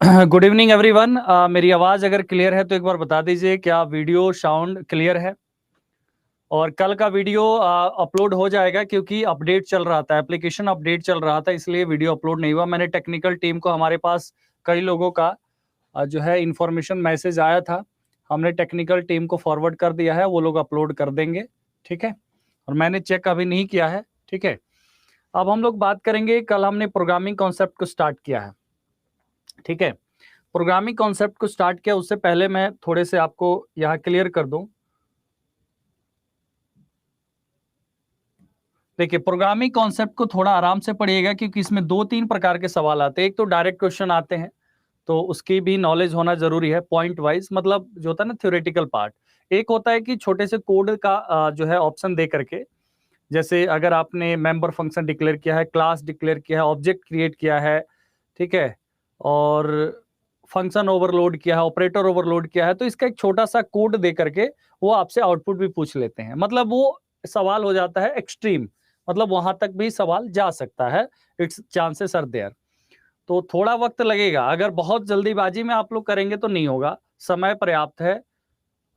Good evening everyone. मेरी आवाज़ अगर क्लियर है तो एक बार बता दीजिए क्या वीडियो साउंड क्लियर है। और कल का वीडियो अपलोड हो जाएगा क्योंकि अपडेट चल रहा था, एप्लीकेशन अपडेट चल रहा था, इसलिए वीडियो अपलोड नहीं हुआ। मैंने टेक्निकल टीम को, हमारे पास कई लोगों का जो है इंफॉर्मेशन मैसेज आया था, हमने टेक्निकल टीम को फॉरवर्ड कर दिया है, वो लोग अपलोड कर देंगे। ठीक है, और मैंने चेक अभी नहीं किया है। ठीक है, अब हम लोग बात करेंगे, कल हमने प्रोग्रामिंग कॉन्सेप्ट को स्टार्ट किया है। ठीक है, प्रोग्रामिंग कॉन्सेप्ट को स्टार्ट किया उससे पहले मैं थोड़े से आपको यहाँ क्लियर कर दूं। देखिए, प्रोग्रामिंग कॉन्सेप्ट को थोड़ा आराम से पढ़िएगा क्योंकि इसमें दो तीन प्रकार के सवाल आते हैं। एक तो डायरेक्ट क्वेश्चन आते हैं, तो उसकी भी नॉलेज होना जरूरी है, पॉइंट वाइज, मतलब जो होता है ना थ्योरेटिकल पार्ट। एक होता है कि छोटे से कोड का जो है ऑप्शन दे करके, जैसे अगर आपने मेंबर फंक्शन डिक्लेयर किया है, क्लास डिक्लेयर किया है, ऑब्जेक्ट क्रिएट किया है, ठीक है, और फंक्शन ओवरलोड किया है, ऑपरेटर ओवरलोड किया है, तो इसका एक छोटा सा कोड दे करके वो आपसे आउटपुट भी पूछ लेते हैं। मतलब वो सवाल हो जाता है एक्सट्रीम, मतलब वहां तक भी सवाल जा सकता है, इट्स चांसेस आर देयर। तो थोड़ा वक्त लगेगा, अगर बहुत जल्दीबाजी में आप लोग करेंगे तो नहीं होगा, समय पर्याप्त है।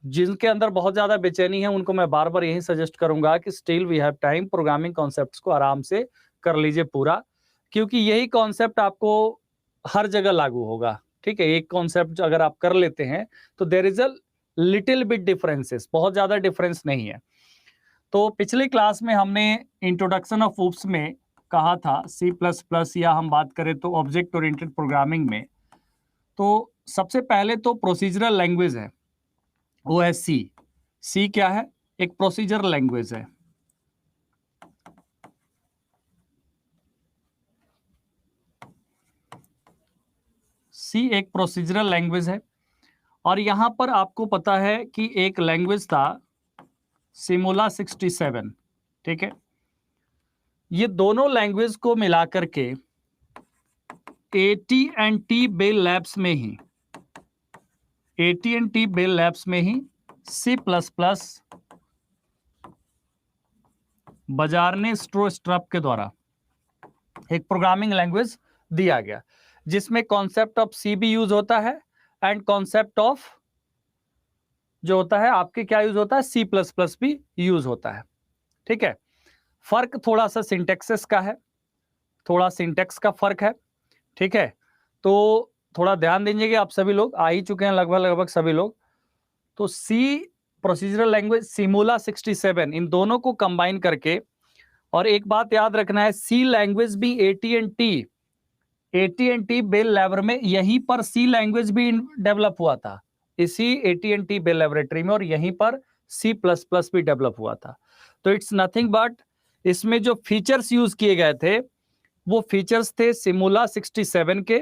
जिनके अंदर बहुत ज्यादा बेचैनी है उनको मैं बार बार यही सजेस्ट करूंगा कि still we have time, programming concepts को आराम से कर लीजिए पूरा, क्योंकि यही कॉन्सेप्ट आपको हर जगह लागू होगा। ठीक है, एक कॉन्सेप्ट अगर आप कर लेते हैं तो there is a little bit differences, बहुत ज्यादा डिफरेंस नहीं है। तो पिछली क्लास में हमने इंट्रोडक्शन ऑफ ऊप्स में कहा था सी प्लस प्लस, या हम बात करें तो ऑब्जेक्ट ओरिएंटेड प्रोग्रामिंग में, तो सबसे पहले तो प्रोसीजरल लैंग्वेज है, वो है सी। सी क्या है? एक प्रोसीजर लैंग्वेज है। सी एक प्रोसीजरल लैंग्वेज है, और यहां पर आपको पता है कि एक लैंग्वेज था सिमोला 67। ठीक है, ये दोनों लैंग्वेज को मिलाकर के AT&T बेल लैब्स में ही, AT&T बेल लैब्स में ही सी प्लस प्लस बजारने स्ट्रोस्ट्रप के द्वारा एक प्रोग्रामिंग लैंग्वेज दिया गया, जिसमें कॉन्सेप्ट ऑफ सी भी यूज होता है एंड कॉन्सेप्ट ऑफ जो होता है आपके क्या यूज होता है, सी प्लस प्लस भी यूज होता है। ठीक है, फर्क थोड़ा सा सिंटेक्सेस का है, थोड़ा सिंटेक्स का फर्क है। ठीक है, तो थोड़ा ध्यान दीजिएगा, आप सभी लोग आ ही चुके हैं लगभग लगभग सभी लोग। तो सी प्रोसीजरल लैंग्वेज, सिमोला 67, इन दोनों को कंबाइन करके, और एक बात याद रखना है, सी लैंग्वेज भी AT&T बेल लैब में, यहीं पर सी लैंग्वेज भी डेवलप हुआ था, इसी AT&T बेल लेबोरेटरी में, और यहीं पर सी प्लस प्लस भी डेवलप हुआ था। तो इट्स नथिंग बट, इसमें जो फीचर्स यूज किए गए थे वो फीचर्स थे सिमोला 67 के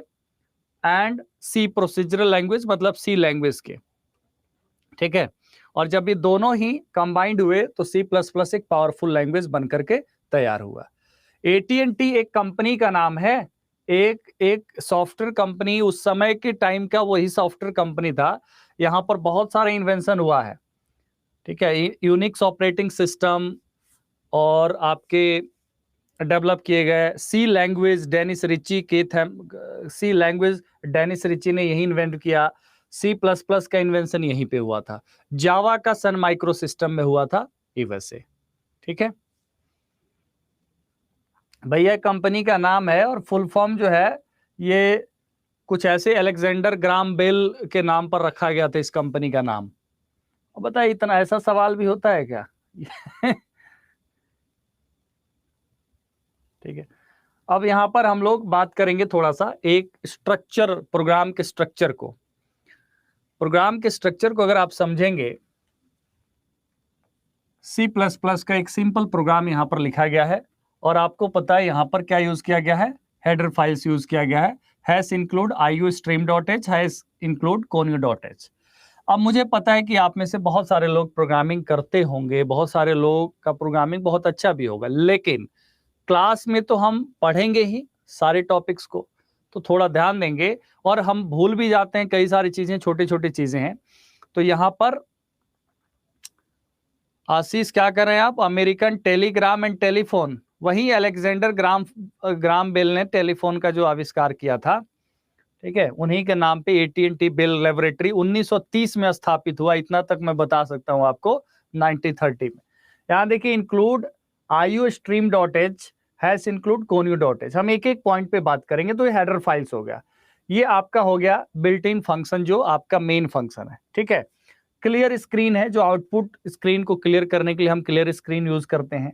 एंड सी प्रोसीजरल लैंग्वेज, मतलब सी लैंग्वेज के। ठीक है, और जब ये दोनों ही कंबाइंड हुए तो सी प्लस प्लस एक पावरफुल लैंग्वेज बनकर के तैयार हुआ। AT&T एक कंपनी का नाम है, एक एक सॉफ्टवेयर कंपनी, उस समय के टाइम का वही सॉफ्टवेयर कंपनी था। यहां पर बहुत सारे इन्वेंशन हुआ है। ठीक है, यूनिक्स ऑपरेटिंग सिस्टम, और आपके डेवलप किए गए सी लैंग्वेज, डेनिस रिची के थे, सी लैंग्वेज डेनिस रिची ने यही इन्वेंट किया। सी प्लस प्लस का इन्वेंशन यहीं पे हुआ था। जावा का सन माइक्रो सिस्टम में हुआ था यूएसए। ठीक है भैया, कंपनी का नाम है, और फुल फॉर्म जो है ये कुछ ऐसे अलेक्जेंडर ग्राम बेल के नाम पर रखा गया था इस कंपनी का नाम। अब बताइए, इतना ऐसा सवाल भी होता है क्या? ठीक है, अब यहां पर हम लोग बात करेंगे थोड़ा सा एक स्ट्रक्चर, प्रोग्राम के स्ट्रक्चर को। प्रोग्राम के स्ट्रक्चर को अगर आप समझेंगे, सी प्लस प्लस का एक सिंपल प्रोग्राम यहां पर लिखा गया है, और आपको पता है यहां पर क्या यूज किया गया है, हेडर फाइल्स यूज किया गया है, hash include iostream.h, hash include conio.h। अब मुझे पता है कि आप में से बहुत सारे लोग प्रोग्रामिंग करते होंगे, बहुत सारे लोग का प्रोग्रामिंग बहुत अच्छा भी होगा, लेकिन क्लास में तो हम पढ़ेंगे ही सारे टॉपिक्स को, तो थोड़ा ध्यान देंगे, और हम भूल भी जाते हैं कई सारी चीजें, छोटी छोटी चीजें हैं। तो यहां पर आशीष क्या कर रहे हैं आप? अमेरिकन टेलीग्राम एंड टेलीफोन, वही अलेक्जेंडर ग्राम बेल ने टेलीफोन का जो आविष्कार किया था, ठीक है, उन्हीं के नाम पे AT&T बेल लेबोरेटरी 1930 में स्थापित हुआ, इतना तक मैं बता सकता हूं आपको, 1930 में। यहां देखिए, include iostream.h hash include conio.h। हम एक एक पॉइंट पे बात करेंगे। तो ये हेडर फाइल्स हो गया, ये आपका हो गया बिल्ट इन फंक्शन जो आपका मेन फंक्शन है। ठीक है, क्लियर स्क्रीन है जो आउटपुट स्क्रीन को क्लियर करने के लिए हम क्लियर स्क्रीन यूज करते हैं।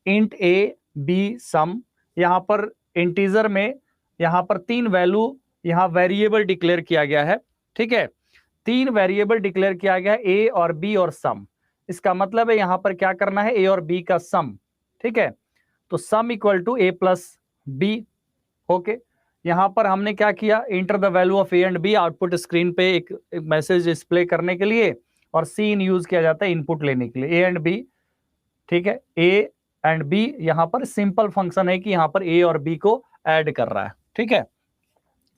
इंट ए बी सम, यहाँ पर इंटीजर में यहाँ पर 3 वैल्यू यहाँ वेरिएबल डिक्लेयर किया गया है। ठीक है, 3 वेरिएबल डिक्लेयर किया गया है, ए और बी और सम। इसका मतलब है यहाँ पर क्या करना है, ए और बी का सम। ठीक है, तो sum equal to A plus B. Okay, यहाँ पर हमने क्या किया, enter the value of A and B, output screen पे एक मैसेज डिस्प्ले करने के लिए, और सी इन यूज किया जाता है इनपुट लेने के लिए, ए एंड बी। ठीक है, ए एंड बी यहाँ पर सिंपल फंक्शन है कि यहाँ पर ए और बी को ऐड कर रहा है। ठीक है,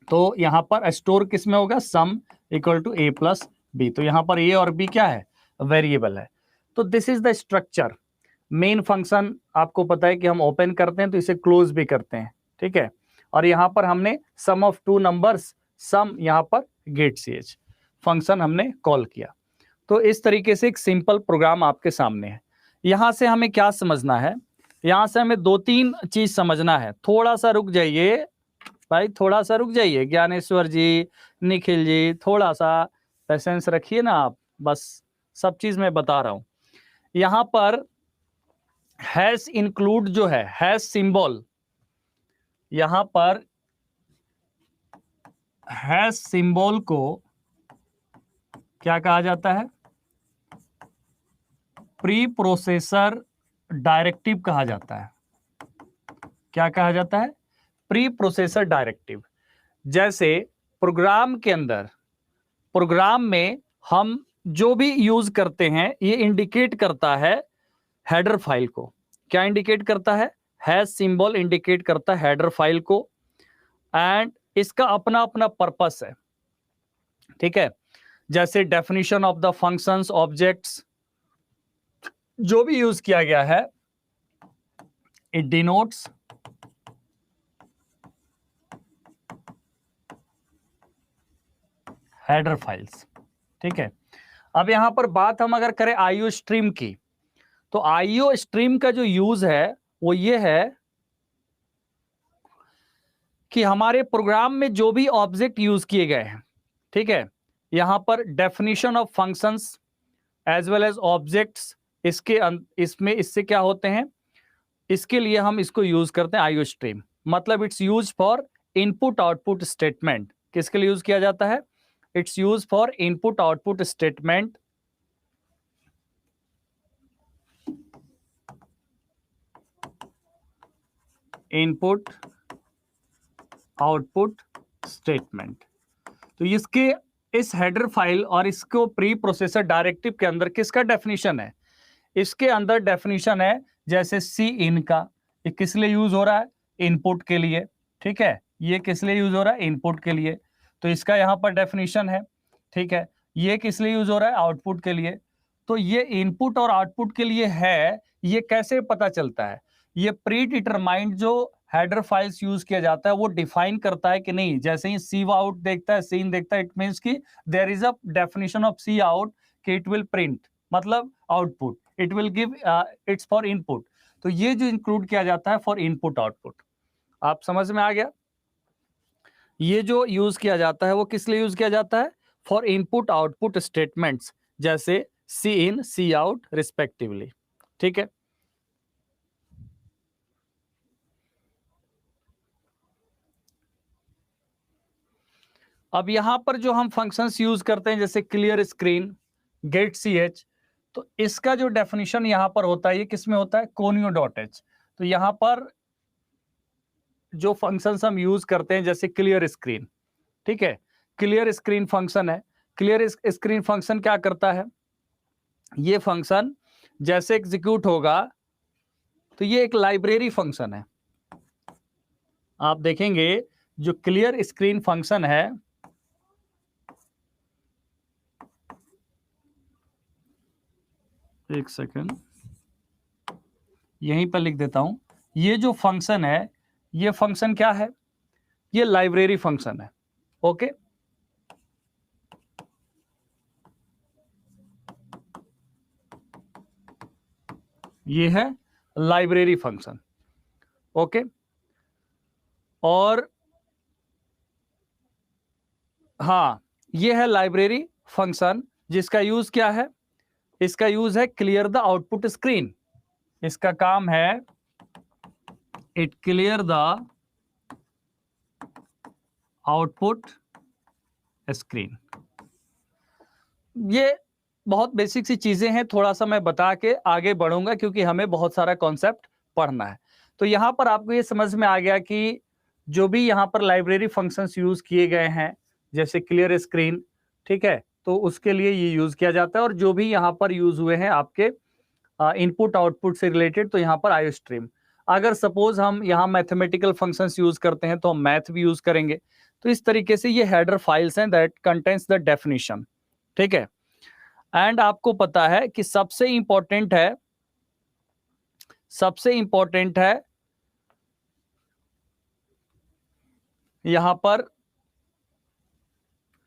तो यहाँ पर स्टोर किस में होगा, sum equal to A plus B. तो यहाँ पर ए और बी क्या है, वेरिएबल है। तो this is the structure. Main function आपको पता है कि हम ओपन करते हैं तो इसे क्लोज भी करते हैं। ठीक है, और यहाँ पर हमने सम ऑफ 2 नंबर्स, सम यहाँ पर गेट ch फंक्शन हमने कॉल किया। तो इस तरीके से एक सिंपल प्रोग्राम आपके सामने है। यहां से हमें क्या समझना है, यहां से हमें 2-3 चीज समझना है। थोड़ा सा रुक जाइए भाई, थोड़ा सा रुक जाइए, ज्ञानेश्वर जी, निखिल जी, थोड़ा सा पेशेंस रखिए ना आप, बस सब चीज मैं बता रहा हूं। यहां पर हैश इंक्लूड जो है, हैश सिंबल, यहां पर हैश सिंबल को क्या कहा जाता है, प्री प्रोसेसर डायरेक्टिव कहा जाता है। क्या कहा जाता है, प्री प्रोसेसर डायरेक्टिव। जैसे प्रोग्राम के अंदर, प्रोग्राम में हम जो भी यूज करते हैं ये इंडिकेट करता है हेडर फाइल को। क्या इंडिकेट करता है, हैश सिंबल इंडिकेट करता है हेडर फाइल को, एंड इसका अपना अपना पर्पस है। ठीक है, जैसे definition of the functions, objects जो भी यूज किया गया है, इट डिनोट्स हेडर फाइल्स। ठीक है, अब यहां पर बात हम अगर करें आईओ स्ट्रीम की, तो आईओ स्ट्रीम का जो यूज है वो ये है कि हमारे प्रोग्राम में जो भी ऑब्जेक्ट यूज किए गए हैं, ठीक है, यहां पर definition of functions as well as objects, इसमें इससे क्या होते हैं, इसके लिए हम इसको यूज करते हैं आईओ स्ट्रीम। मतलब it's use for input output statement. किसके लिए यूज किया जाता है, it's use for input output statement, input output statement. तो इसके इस हेडर फाइल और इसको प्री प्रोसेसर डायरेक्टिव के अंदर किसका डेफिनेशन है, इसके अंदर डेफिनेशन है जैसे सी इन का, ये किस लिए यूज हो रहा है, इनपुट के लिए। ठीक है, ये किस लिए यूज हो रहा है, इनपुट के लिए, तो इसका यहां पर डेफिनेशन है। ठीक है, ये किस लिए यूज हो रहा है, आउटपुट के लिए। तो ये इनपुट और आउटपुट के लिए है, ये कैसे पता चलता है, ये प्री डिटरमाइंड जो हेडर फाइल्स यूज किया जाता है वो डिफाइन करता है कि नहीं। जैसे ही सी आउट देखता है, सीन देखता है, इट मींस कि there is a definition of cout कि इट विल प्रिंट, मतलब output, it will give, it's for input. तो ये जो इंक्लूड किया जाता है फॉर इनपुट आउटपुट, आप समझ में आ गया। ये जो यूज किया जाता है वो किस लिए यूज किया जाता है, फॉर इनपुट आउटपुट स्टेटमेंट्स, जैसे सी इन सी आउट रिस्पेक्टिवली। ठीक है, अब यहां पर जो हम फंक्शंस यूज करते हैं जैसे क्लियर स्क्रीन, गेट ch, तो इसका जो डेफिनेशन यहां पर होता है ये किस में होता है, conio.h। तो यहां पर जो फंक्शंस हम यूज करते हैं जैसे क्लियर स्क्रीन, ठीक है, क्लियर स्क्रीन फंक्शन है। क्लियर स्क्रीन फंक्शन क्या करता है, ये फंक्शन जैसे एग्जीक्यूट होगा तो ये एक लाइब्रेरी फंक्शन है। आप देखेंगे जो क्लियर स्क्रीन फंक्शन है, एक सेकंड यहीं पर लिख देता हूं, ये जो फंक्शन है ये फंक्शन क्या है, ये लाइब्रेरी फंक्शन है। ओके, ये है लाइब्रेरी फंक्शन। ओके, और हाँ, ये है लाइब्रेरी फंक्शन जिसका यूज क्या है? इसका यूज है क्लियर द आउटपुट स्क्रीन। इसका काम है it clear the output screen. ये बहुत बेसिक सी चीजें हैं, थोड़ा सा मैं बता के आगे बढ़ूंगा क्योंकि हमें बहुत सारा कॉन्सेप्ट पढ़ना है। तो यहां पर आपको ये समझ में आ गया कि जो भी यहां पर लाइब्रेरी फंक्शंस यूज किए गए हैं, जैसे क्लियर स्क्रीन, ठीक है, तो उसके लिए ये यूज किया जाता है। और जो भी यहाँ पर यूज हुए हैं आपके इनपुट आउटपुट से रिलेटेड, तो यहाँ पर आयो स्ट्रीम। अगर सपोज हम यहाँ मैथमेटिकल फंक्शंस यूज करते हैं तो हम मैथ भी यूज करेंगे। तो इस तरीके से ये हेडर फाइल्स हैं दैट कंटेन्स द डेफिनेशन, ठीक है। एंड आपको पता है कि सबसे इंपॉर्टेंट है यहां पर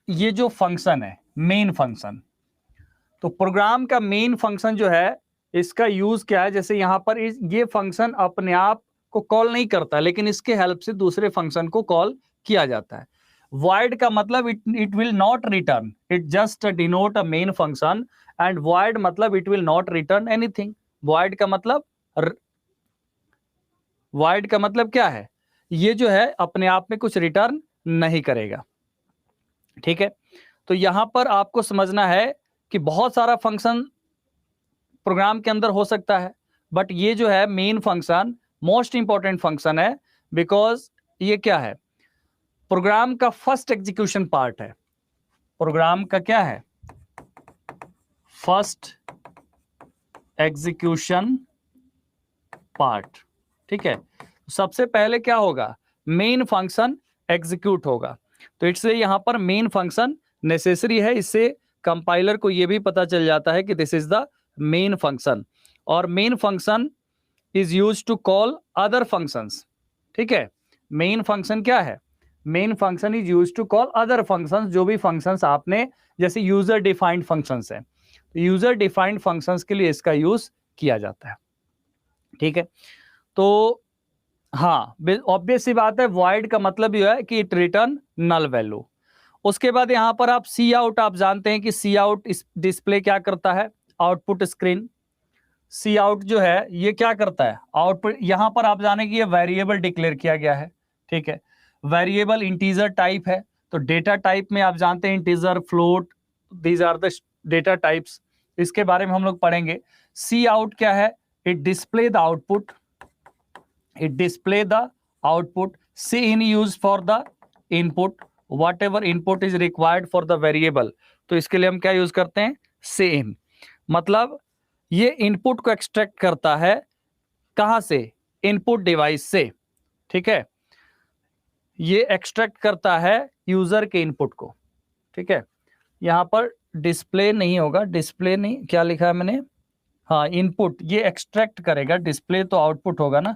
ये जो फंक्शन है मेन फंक्शन। तो प्रोग्राम का मेन फंक्शन जो है, इसका यूज क्या है? जैसे यहां पर ये फंक्शन अपने आप को कॉल नहीं करता, लेकिन इसके हेल्प से दूसरे फंक्शन को कॉल किया जाता है। void का मतलब it will not return, it just denote a main function. And void मतलब it will not return anything. void का मतलब क्या है? ये जो है अपने आप में कुछ रिटर्न नहीं करेगा, ठीक है। तो यहां पर आपको समझना है कि बहुत सारा फंक्शन प्रोग्राम के अंदर हो सकता है, बट ये जो है main function most important function है, बिकॉज ये क्या है? प्रोग्राम का फर्स्ट एग्जीक्यूशन पार्ट है। प्रोग्राम का क्या है? फर्स्ट एग्जीक्यूशन पार्ट, ठीक है। सबसे पहले क्या होगा? मेन फंक्शन एग्जीक्यूट होगा। तो इसलिए यहां पर मेन फंक्शन नेसेसरी है। इससे कंपाइलर को यह भी पता चल जाता है कि this is the main function. और main function is use to call other functions, ठीक है। मेन फंक्शन क्या है? Main function is use to call other functions. जो भी फंक्शंस आपने, जैसे यूजर डिफाइंड फंक्शंस है, यूजर डिफाइंड फंक्शंस के लिए इसका यूज किया जाता है, ठीक है। तो हाँ, ऑब्वियस सी बात है, void का मतलब यह है कि इट रिटर्न नल वैल्यू। उसके बाद यहां पर आप सी आउट, आप जानते हैं कि सी आउट डिस्प्ले क्या करता है? Output screen. सी आउट जो है ये क्या करता है? आउटपुट। यहां पर आप जाने कि ये वेरिएबल डिक्लेयर किया गया है, ठीक है। वेरिएबल इंटीजर टाइप है, तो डेटा टाइप में आप जानते हैं integer, float, these are the data types. इसके बारे में हम लोग पढ़ेंगे। सी आउट क्या है? It display the output, it display the output. cin used for the input, whatever input is required for the variable। तो इसके लिए हम क्या यूज करते हैं? cin। मतलब ये इनपुट को एक्सट्रैक्ट करता है कहां से? इनपुट डिवाइस से, ठीक है। ये एक्सट्रैक्ट करता है यूजर के इनपुट को, ठीक है। यहां पर डिस्प्ले नहीं होगा, डिस्प्ले नहीं, क्या लिखा है मैंने? हाँ, इनपुट ये एक्सट्रैक्ट करेगा, डिस्प्ले तो आउटपुट होगा ना।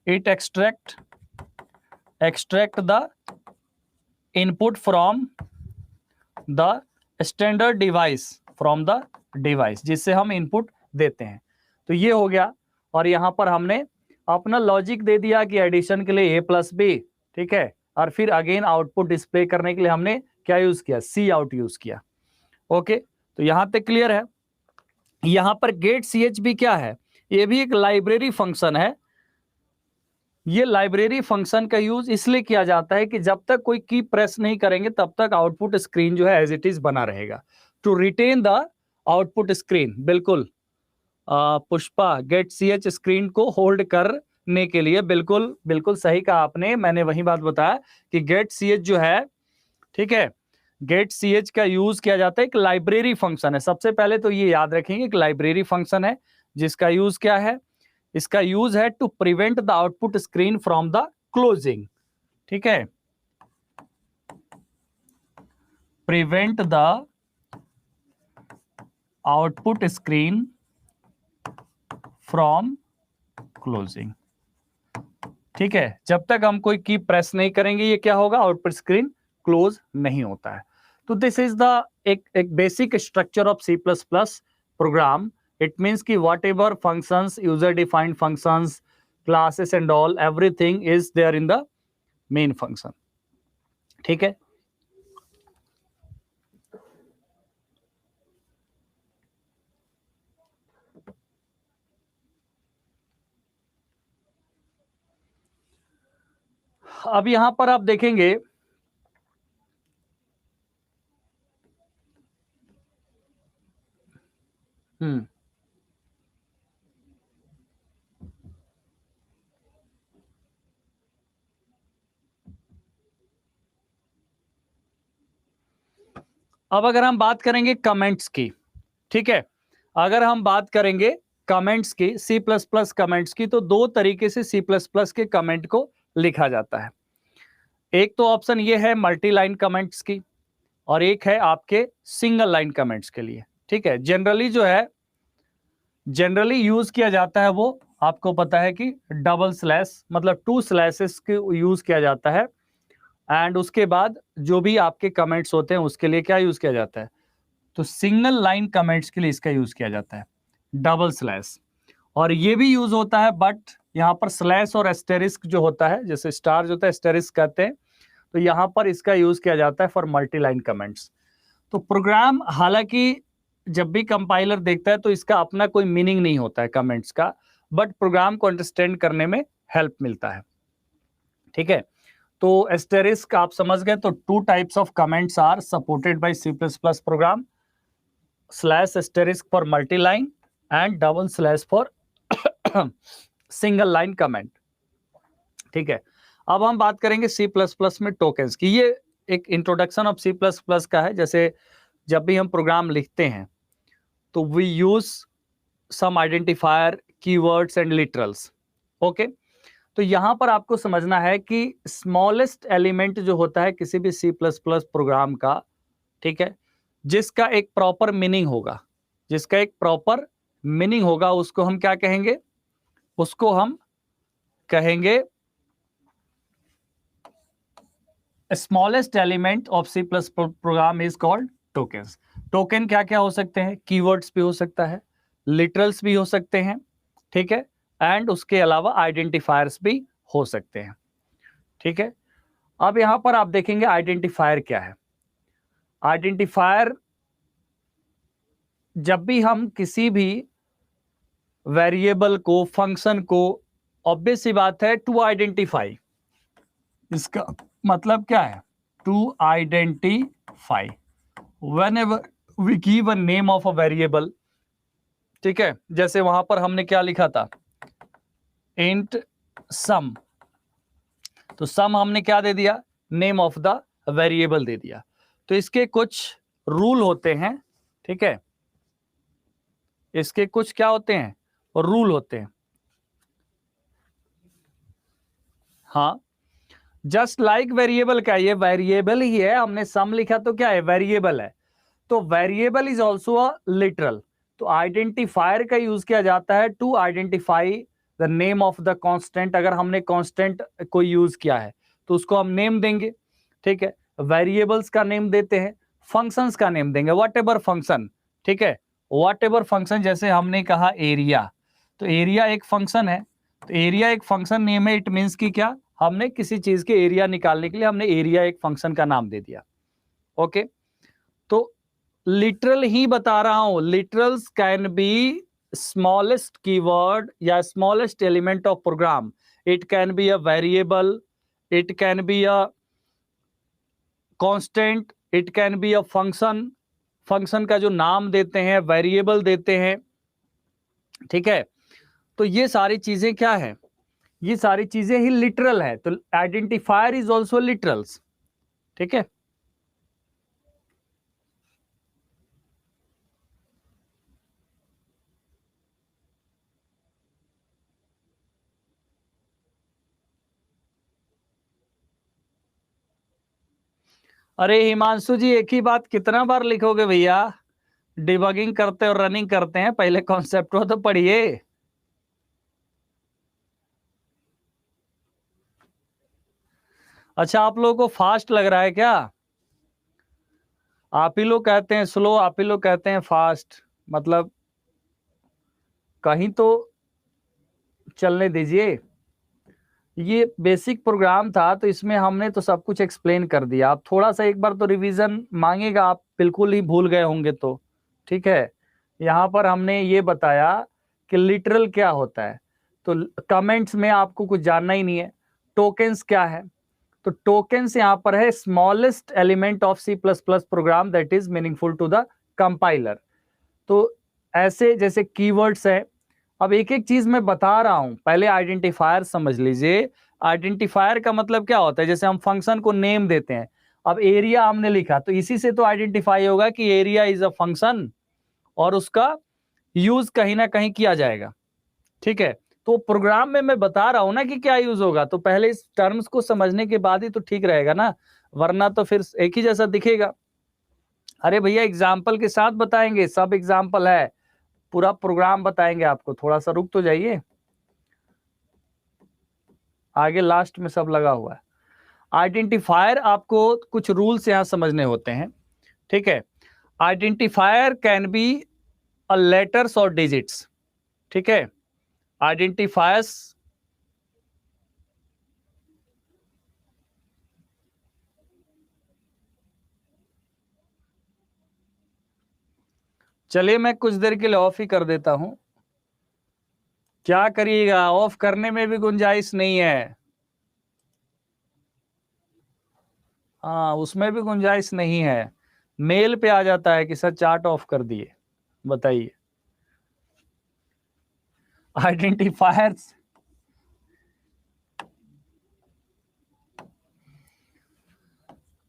It extract the input from the standard device, from the device जिससे हम इनपुट देते हैं। तो ये हो गया। और यहां पर हमने अपना लॉजिक दे दिया कि एडिशन के लिए a+b, ठीक है। और फिर अगेन आउटपुट डिस्प्ले करने के लिए हमने क्या यूज किया? सी आउट यूज किया। ओके, तो यहां तक क्लियर है। यहां पर गेट chb क्या है? ये भी एक लाइब्रेरी फंक्शन है। ये लाइब्रेरी फंक्शन का यूज इसलिए किया जाता है कि जब तक कोई की प्रेस नहीं करेंगे तब तक आउटपुट स्क्रीन जो है एज इट इज बना रहेगा। To retain the output screen, बिल्कुल पुष्पा, गेट ch स्क्रीन को होल्ड करने के लिए, बिल्कुल बिल्कुल सही कहा आपने। मैंने वही बात बताया कि गेट ch जो है, ठीक है, गेट ch का यूज किया जाता है, एक लाइब्रेरी फंक्शन है। सबसे पहले तो ये याद रखेंगे एक लाइब्रेरी फंक्शन है जिसका यूज क्या है? इसका यूज है to prevent the output screen from the closing, ठीक है। Prevent the output screen from closing, ठीक है। जब तक हम कोई की प्रेस नहीं करेंगे ये क्या होगा? आउटपुट स्क्रीन क्लोज नहीं होता है। तो दिस इज द एक basic structure of C plus plus program. It means कि whatever functions, user defined functions, classes and all, everything is there in the main function. ठीक है, अब यहां पर आप देखेंगे अब अगर हम बात करेंगे कमेंट्स की, ठीक है, अगर हम बात करेंगे कमेंट्स की, सी प्लस प्लस कमेंट्स की, तो दो तरीके से सी प्लस प्लस के कमेंट को लिखा जाता है। एक तो ऑप्शन ये है मल्टी लाइन कमेंट्स की, और एक है आपके सिंगल लाइन कमेंट्स के लिए। ठीक है, जनरली जो है, जनरली यूज किया जाता है वो आपको पता है कि डबल स्लैश, मतलब 2 स्लैशेस के यूज किया जाता है। एंड उसके बाद जो भी आपके कमेंट्स होते हैं उसके लिए क्या यूज किया जाता है, तो सिंगल लाइन कमेंट्स के लिए इसका यूज किया जाता है डबल स्लैश। और ये भी यूज होता है, बट यहाँ पर स्लैश और एस्टेरिस्क जो होता है, जैसे स्टार जो होता है एस्टेरिस्क कहते हैं, तो यहाँ पर इसका यूज किया जाता है फॉर मल्टी लाइन कमेंट्स। तो प्रोग्राम हालांकि जब भी कंपाइलर देखता है तो इसका अपना कोई मीनिंग नहीं होता है कमेंट्स का, बट प्रोग्राम को अंडरस्टैंड करने में हेल्प मिलता है। ठीक है, तो एस्टेरिस्क आप समझ गए। तो 2 types of comments are supported by C plus plus program, slash asterisk for multi line and double slash for single line comment. ठीक है, अब हम बात करेंगे सी प्लस प्लस में टोकन्स की। ये एक introduction of C plus plus का है। जैसे जब भी हम प्रोग्राम लिखते हैं तो we use some identifier, keywords and literals. Okay, तो यहां पर आपको समझना है कि स्मॉलेस्ट एलिमेंट जो होता है किसी भी सी प्लस प्लस प्रोग्राम का, ठीक है, जिसका एक प्रॉपर मीनिंग होगा, जिसका एक प्रॉपर मीनिंग होगा, उसको हम क्या कहेंगे, उसको हम कहेंगे smallest element of C plus program is called tokens. Token क्या क्या हो सकते हैं, कीवर्ड्स भी हो सकता है, लिटरल्स भी हो सकते हैं, ठीक है, एंड उसके अलावा आइडेंटिफायर्स भी हो सकते हैं। ठीक है, अब यहां पर आप देखेंगे आइडेंटिफायर क्या है। आइडेंटिफायर, जब भी हम किसी भी वेरिएबल को, फंक्शन को, ऑब्वियस सी बात है टू आइडेंटिफाई, इसका मतलब क्या है, to identify whenever we give a name of a variable। ठीक है, जैसे वहां पर हमने क्या लिखा था, int sum, तो sum हमने क्या दे दिया, नेम ऑफ द वेरिएबल दे दिया। तो इसके कुछ रूल होते हैं, ठीक है, इसके कुछ क्या होते हैं, रूल होते हैं। हाँ, जस्ट लाइक वेरिएबल का, ये वेरिएबल ही है, हमने सम लिखा तो क्या है, वेरिएबल है, तो variable is also a literal. तो आइडेंटिफायर का यूज किया जाता है to identify the name of the constant. अगर हमने कांस्टेंट को यूज किया है तो उसको हम नेम देंगे। ठीक है, वेरिएबल्स का नेम देते हैं, फंक्शंस का नेम देंगे, व्हाट एवर फंक्शन। ठीक है, व्हाट एवर फंक्शन, जैसे हमने कहा एरिया, तो एरिया एक फंक्शन है, तो एरिया एक फंक्शन नेम है। इट मीन्स कि क्या, हमने किसी चीज के एरिया निकालने के लिए हमने एरिया एक फंक्शन का नाम दे दिया। ओके, तो लिटरल ही बता रहा हूं, literals can be smallest keyword या smallest element of program. It can be a variable, it can be a constant, it can be a function, function का जो नाम देते हैं, वेरिएबल देते हैं। ठीक है, तो ये सारी चीजें क्या है, ये सारी चीजें ही लिटरल है। तो आइडेंटिफायर इज ऑल्सो लिटरल्स। ठीक है, अरे हिमांशु जी, एक ही बात कितना बार लिखोगे भैया, डिबगिंग करते और रनिंग करते हैं, पहले कॉन्सेप्ट को तो पढ़िए। अच्छा, आप लोगों को फास्ट लग रहा है क्या? आप ही लोग कहते हैं स्लो, आप ही लोग कहते हैं फास्ट, मतलब कहीं तो चलने दीजिए। ये बेसिक प्रोग्राम था तो इसमें हमने तो सब कुछ एक्सप्लेन कर दिया। आप थोड़ा सा एक बार तो रिवीजन मांगेगा, आप बिल्कुल ही भूल गए होंगे तो। ठीक है, यहाँ पर हमने ये बताया कि लिटरल क्या होता है, तो कमेंट्स में आपको कुछ जानना ही नहीं है। टोकेंस क्या है, तो टोकेंस यहाँ पर है smallest element of C++ program that is meaningful to the compiler. तो ऐसे जैसे कीवर्ड्स है। अब एक एक चीज मैं बता रहा हूं, पहले आइडेंटिफायर समझ लीजिए। आइडेंटिफायर का मतलब क्या होता है, जैसे हम फंक्शन को नेम देते हैं। अब एरिया हमने लिखा तो इसी से तो आइडेंटिफाई होगा कि एरिया इज अ फंक्शन और उसका यूज कहीं ना कहीं किया जाएगा। ठीक है, तो प्रोग्राम में मैं बता रहा हूं ना कि क्या यूज होगा, तो पहले इस टर्म्स को समझने के बाद ही तो ठीक रहेगा ना, वरना तो फिर एक ही जैसा दिखेगा। अरे भैया एग्जाम्पल के साथ बताएंगे, सब एग्जाम्पल है, पूरा प्रोग्राम बताएंगे आपको, थोड़ा सा रुक तो जाइए, आगे लास्ट में सब लगा हुआ है। आइडेंटिफायर आपको कुछ रूल्स यहां समझने होते हैं। ठीक है, identifier can be a letters और डिजिट्स। ठीक है, आइडेंटिफायर्स चलिए मैं कुछ देर के लिए ऑफ ही कर देता हूं। क्या करिएगा, ऑफ करने में भी गुंजाइश नहीं है। हाँ, उसमें भी गुंजाइश नहीं है, मेल पे आ जाता है कि सर चार्ट ऑफ कर दिए। बताइए, आइडेंटिफायर्स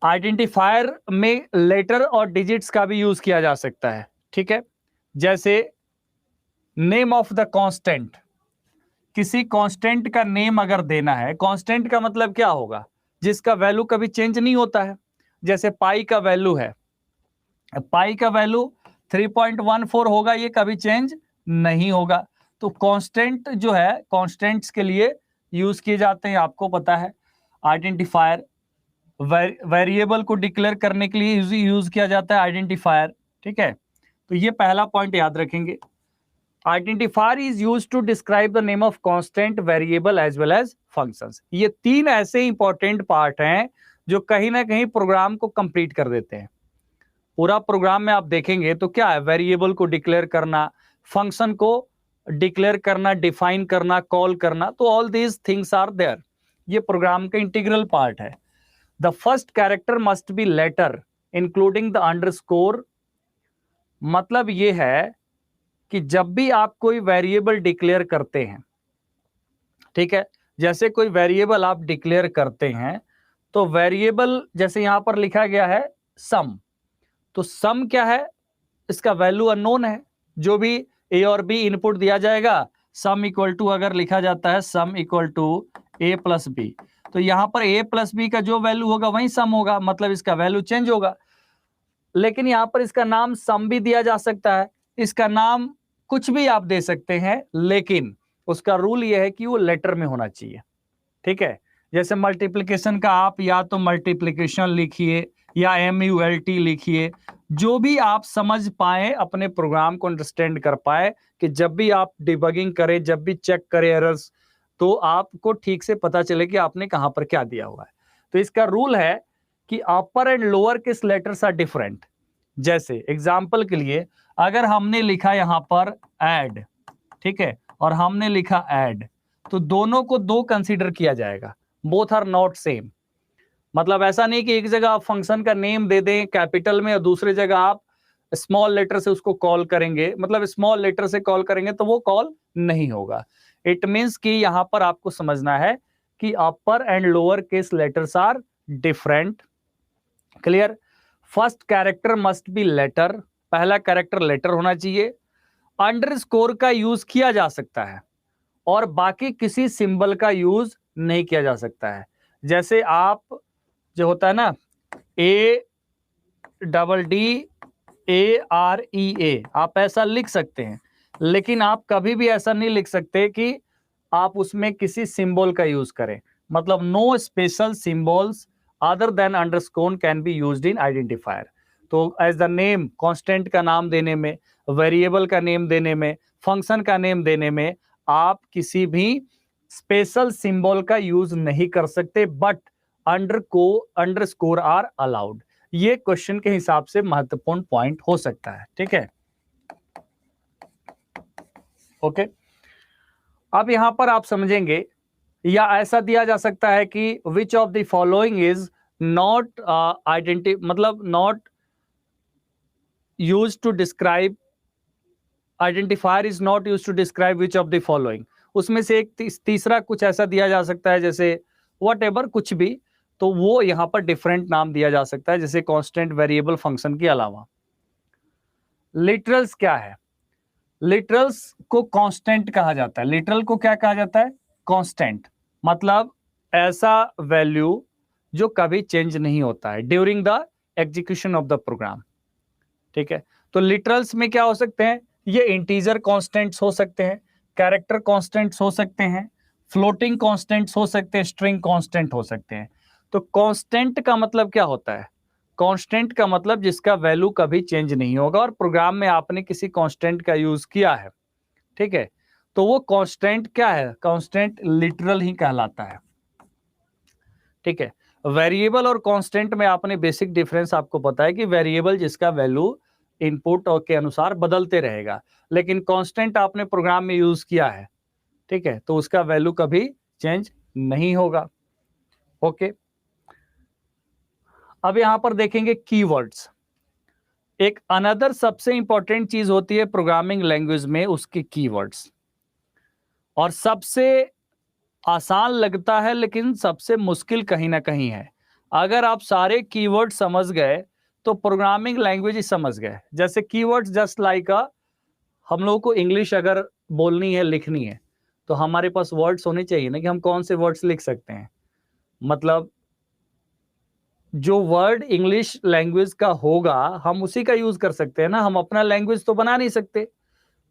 आइडेंटिफायर में लेटर और डिजिट्स का भी यूज किया जा सकता है। ठीक है, जैसे नेम ऑफ द कांस्टेंट, किसी कांस्टेंट का नेम अगर देना है, कांस्टेंट का मतलब क्या होगा, जिसका वैल्यू कभी चेंज नहीं होता है। जैसे पाई का वैल्यू है, पाई का वैल्यू 3.14 होगा, ये कभी चेंज नहीं होगा। तो कांस्टेंट जो है, कांस्टेंट्स के लिए यूज किए जाते हैं, आपको पता है। आइडेंटिफायर वेरिएबल को डिक्लेयर करने के लिए यूज किया जाता है आइडेंटिफायर। ठीक है, तो ये पहला पॉइंट याद रखेंगे। Identifier is use to describe the name of constant, variable as well as functions. ये तीन ऐसे इंपॉर्टेंट पार्ट हैं जो कहीं ना कहीं प्रोग्राम को कंप्लीट कर देते हैं। पूरा प्रोग्राम में आप देखेंगे तो क्या है, वेरिएबल को डिक्लेयर करना, फंक्शन को डिक्लेयर करना, डिफाइन करना, कॉल करना, तो all these things are there. ये प्रोग्राम का इंटीग्रल पार्ट है। The first character must be letter including the underscore. मतलब ये है कि जब भी आप कोई वेरिएबल डिक्लेयर करते हैं, ठीक है, जैसे कोई वेरिएबल आप डिक्लेयर करते हैं, तो वेरिएबल जैसे यहां पर लिखा गया है सम, तो सम क्या है, इसका वैल्यू अननोन है। जो भी ए और बी इनपुट दिया जाएगा, सम इक्वल टू अगर लिखा जाता है sum equal to A plus B, तो यहां पर ए प्लस बी का जो वैल्यू होगा वही सम होगा, मतलब इसका वैल्यू चेंज होगा। लेकिन यहां पर इसका नाम सम भी दिया जा सकता है, इसका नाम कुछ भी आप दे सकते हैं, लेकिन उसका रूल यह है कि वो लेटर में होना चाहिए। ठीक है, जैसे मल्टीप्लिकेशन का आप या तो मल्टीप्लिकेशन लिखिए या MULT लिखिए, जो भी आप समझ पाए, अपने प्रोग्राम को अंडरस्टैंड कर पाए, कि जब भी आप डिबगिंग करें, जब भी चेक करें एरर्स, तो आपको ठीक से पता चले कि आपने कहां पर क्या दिया हुआ है। तो इसका रूल है कि upper and lower case letters are different. जैसे एग्जाम्पल के लिए, अगर हमने लिखा यहां पर ऐड, ठीक है, और हमने लिखा ऐड, तो दोनों को दो कंसीडर किया जाएगा, बोथ आर नॉट सेम। मतलब ऐसा नहीं कि एक जगह आप फंक्शन का नेम दे दें कैपिटल में और दूसरी जगह आप स्मॉल लेटर से उसको कॉल करेंगे, मतलब स्मॉल लेटर से कॉल करेंगे तो वो कॉल नहीं होगा। इट मींस कि यहां पर आपको समझना है कि upper and lower case letters are different. Clear? First character must be letter, पहला कैरेक्टर लेटर होना चाहिए। अंडरस्कोर का यूज किया जा सकता है और बाकी किसी सिंबल का यूज नहीं किया जा सकता है। जैसे आप जो होता है ना ADDAREA, आप ऐसा लिख सकते हैं, लेकिन आप कभी भी ऐसा नहीं लिख सकते कि आप उसमें किसी सिंबल का यूज करें। मतलब no special symbols other than underscore can be used in identifier. तो एज द नेम, कांस्टेंट का नाम देने में, वेरिएबल का नेम देने में, फंक्शन का नेम देने में आप किसी भी स्पेशल सिंबल का यूज नहीं कर सकते, बट अंडरस्कोर आर अलाउड। ये क्वेश्चन के हिसाब से महत्वपूर्ण पॉइंट हो सकता है, ठीक है। ओके, अब यहां पर आप समझेंगे, या ऐसा दिया जा सकता है कि which of the following is not मतलब not use to describe, identifier is not use to describe which of the following. उसमें से एक तीसरा कुछ ऐसा दिया जा सकता है, जैसे व्हाटएवर कुछ भी, तो वो यहां पर डिफरेंट नाम दिया जा सकता है, जैसे कांस्टेंट, वेरिएबल, फंक्शन के अलावा। लिटरल्स क्या है? लिटरल्स को कांस्टेंट कहा जाता है। लिटरल को क्या कहा जाता है? कांस्टेंट, मतलब ऐसा वैल्यू जो कभी चेंज नहीं होता है during the execution of the program, ठीक है। तो लिटरल्स में क्या हो सकते हैं? ये इंटीजर कांस्टेंट्स हो सकते हैं, कैरेक्टर कांस्टेंट्स हो सकते हैं, फ्लोटिंग कांस्टेंट्स हो सकते हैं, स्ट्रिंग कांस्टेंट हो सकते हैं। तो कांस्टेंट का मतलब क्या होता है? कांस्टेंट का मतलब जिसका वैल्यू कभी चेंज नहीं होगा, और प्रोग्राम में आपने किसी कांस्टेंट का यूज किया है, ठीक है, तो वो कांस्टेंट क्या है? कांस्टेंट लिटरल ही कहलाता है, ठीक है। वेरिएबल और कांस्टेंट में आपने बेसिक डिफरेंस आपको पता है कि वेरिएबल जिसका वैल्यू इनपुट और के अनुसार बदलते रहेगा, लेकिन कांस्टेंट आपने प्रोग्राम में यूज किया है, ठीक है, तो उसका वैल्यू कभी चेंज नहीं होगा। ओके, अब यहां पर देखेंगे कीवर्ड्स। एक अनदर सबसे इंपॉर्टेंट चीज होती है प्रोग्रामिंग लैंग्वेज में, उसके कीवर्ड्स, और सबसे आसान लगता है लेकिन सबसे मुश्किल कहीं ना कहीं है। अगर आप सारे कीवर्ड समझ गए तो प्रोग्रामिंग लैंग्वेज ही समझ गए। जैसे कीवर्ड्स जस्ट लाइक हम लोगों को इंग्लिश अगर बोलनी है, लिखनी है, तो हमारे पास वर्ड्स होने चाहिए ना, कि हम कौन से वर्ड्स लिख सकते हैं। मतलब जो वर्ड इंग्लिश लैंग्वेज का होगा हम उसी का यूज कर सकते हैं ना, हम अपना लैंग्वेज तो बना नहीं सकते,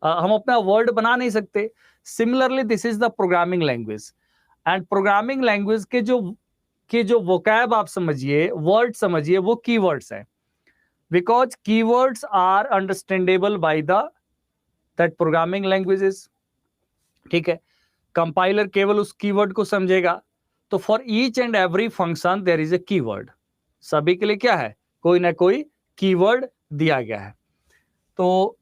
हम अपना वर्ड बना नहीं सकते। Similarly this is the programming language, and programming language के जो वोकैब आप समझिए, वर्ड समझिए, वो कीवर्ड्स है, because keywords are understandable by the that programming languages, ठीक है। कंपाइलर केवल उस कीवर्ड को समझेगा। तो for each and every function there is a keyword, सभी के लिए क्या है? कोई ना कोई कीवर्ड दिया गया है। तो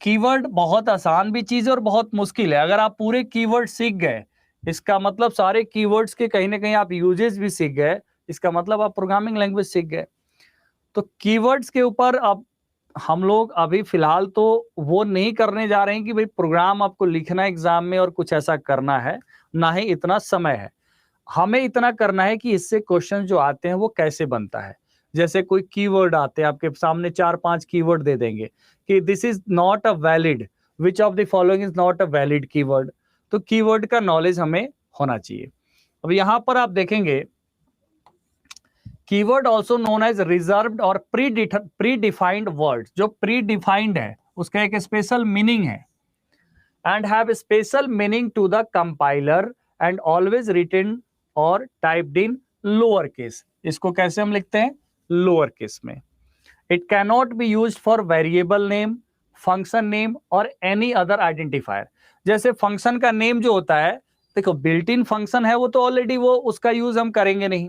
कीवर्ड बहुत आसान भी चीज है और बहुत मुश्किल है। अगर आप पूरे कीवर्ड सीख गए, इसका मतलब सारे कीवर्ड्स के कहीं ना कहीं आप यूजेस भी सीख गए, इसका मतलब आप प्रोग्रामिंग लैंग्वेज सीख गए। तो कीवर्ड्स के ऊपर अब हम लोग अभी फिलहाल तो वो नहीं करने जा रहे हैं कि भाई प्रोग्राम आपको लिखना है एग्जाम में और कुछ ऐसा करना है, ना ही इतना समय है। हमें इतना करना है कि इससे क्वेश्चन जो आते हैं वो कैसे बनता है। जैसे कोई कीवर्ड आते हैं आपके सामने, 4-5 कीवर्ड दे देंगे कि this is not a valid, which of the following is not a valid keyword. तो कीवर्ड का नॉलेज हमें होना चाहिए। अब यहां पर आप देखेंगे, keyword also known as reserved और प्री डिफाइंड वर्ड। जो प्री डिफाइंड है उसका एक स्पेशल मीनिंग है, and have special meaning to the compiler and always written और टाइप्ड इन लोअर केस। इसको कैसे हम लिखते हैं? लोअर केस में। It cannot be used for variable name, function name और एनी अदर आइडेंटिफायर। जैसे फंक्शन का नेम जो होता है, देखो बिल्ट इन फंक्शन है वो तो ऑलरेडी वो उसका यूज हम करेंगे नहीं,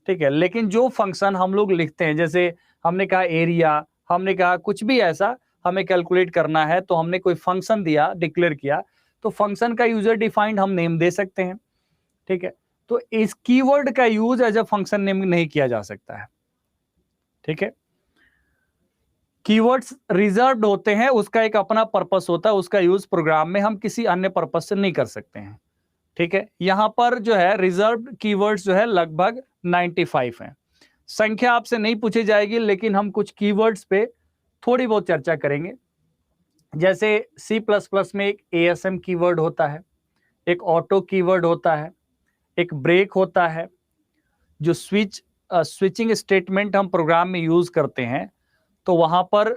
ठीक है। लेकिन जो फंक्शन हम लोग लिखते हैं, जैसे हमने कहा एरिया, हमने कहा कुछ भी ऐसा हमें कैलकुलेट करना है, तो हमने कोई फंक्शन दिया, डिक्लेयर किया, तो फंक्शन का यूजर डिफाइंड हम नेम दे सकते हैं, ठीक है। तो इस कीवर्ड का use as a function name नहीं किया जा सकता है, ठीक है। कीवर्ड्स रिजर्व्ड होते हैं, उसका एक अपना पर्पस होता है, उसका यूज प्रोग्राम में हम किसी अन्य पर्पस से नहीं कर सकते हैं, ठीक है। यहां पर जो है रिजर्व्ड कीवर्ड्स जो है लगभग 95 हैं। संख्या आपसे नहीं पूछी जाएगी, लेकिन हम कुछ कीवर्ड्स पे थोड़ी बहुत चर्चा करेंगे। जैसे C++ में एक ASM कीवर्ड होता है, एक ऑटो कीवर्ड होता है, एक ब्रेक होता है। जो स्विचिंग स्टेटमेंट हम प्रोग्राम में यूज करते हैं, तो वहां पर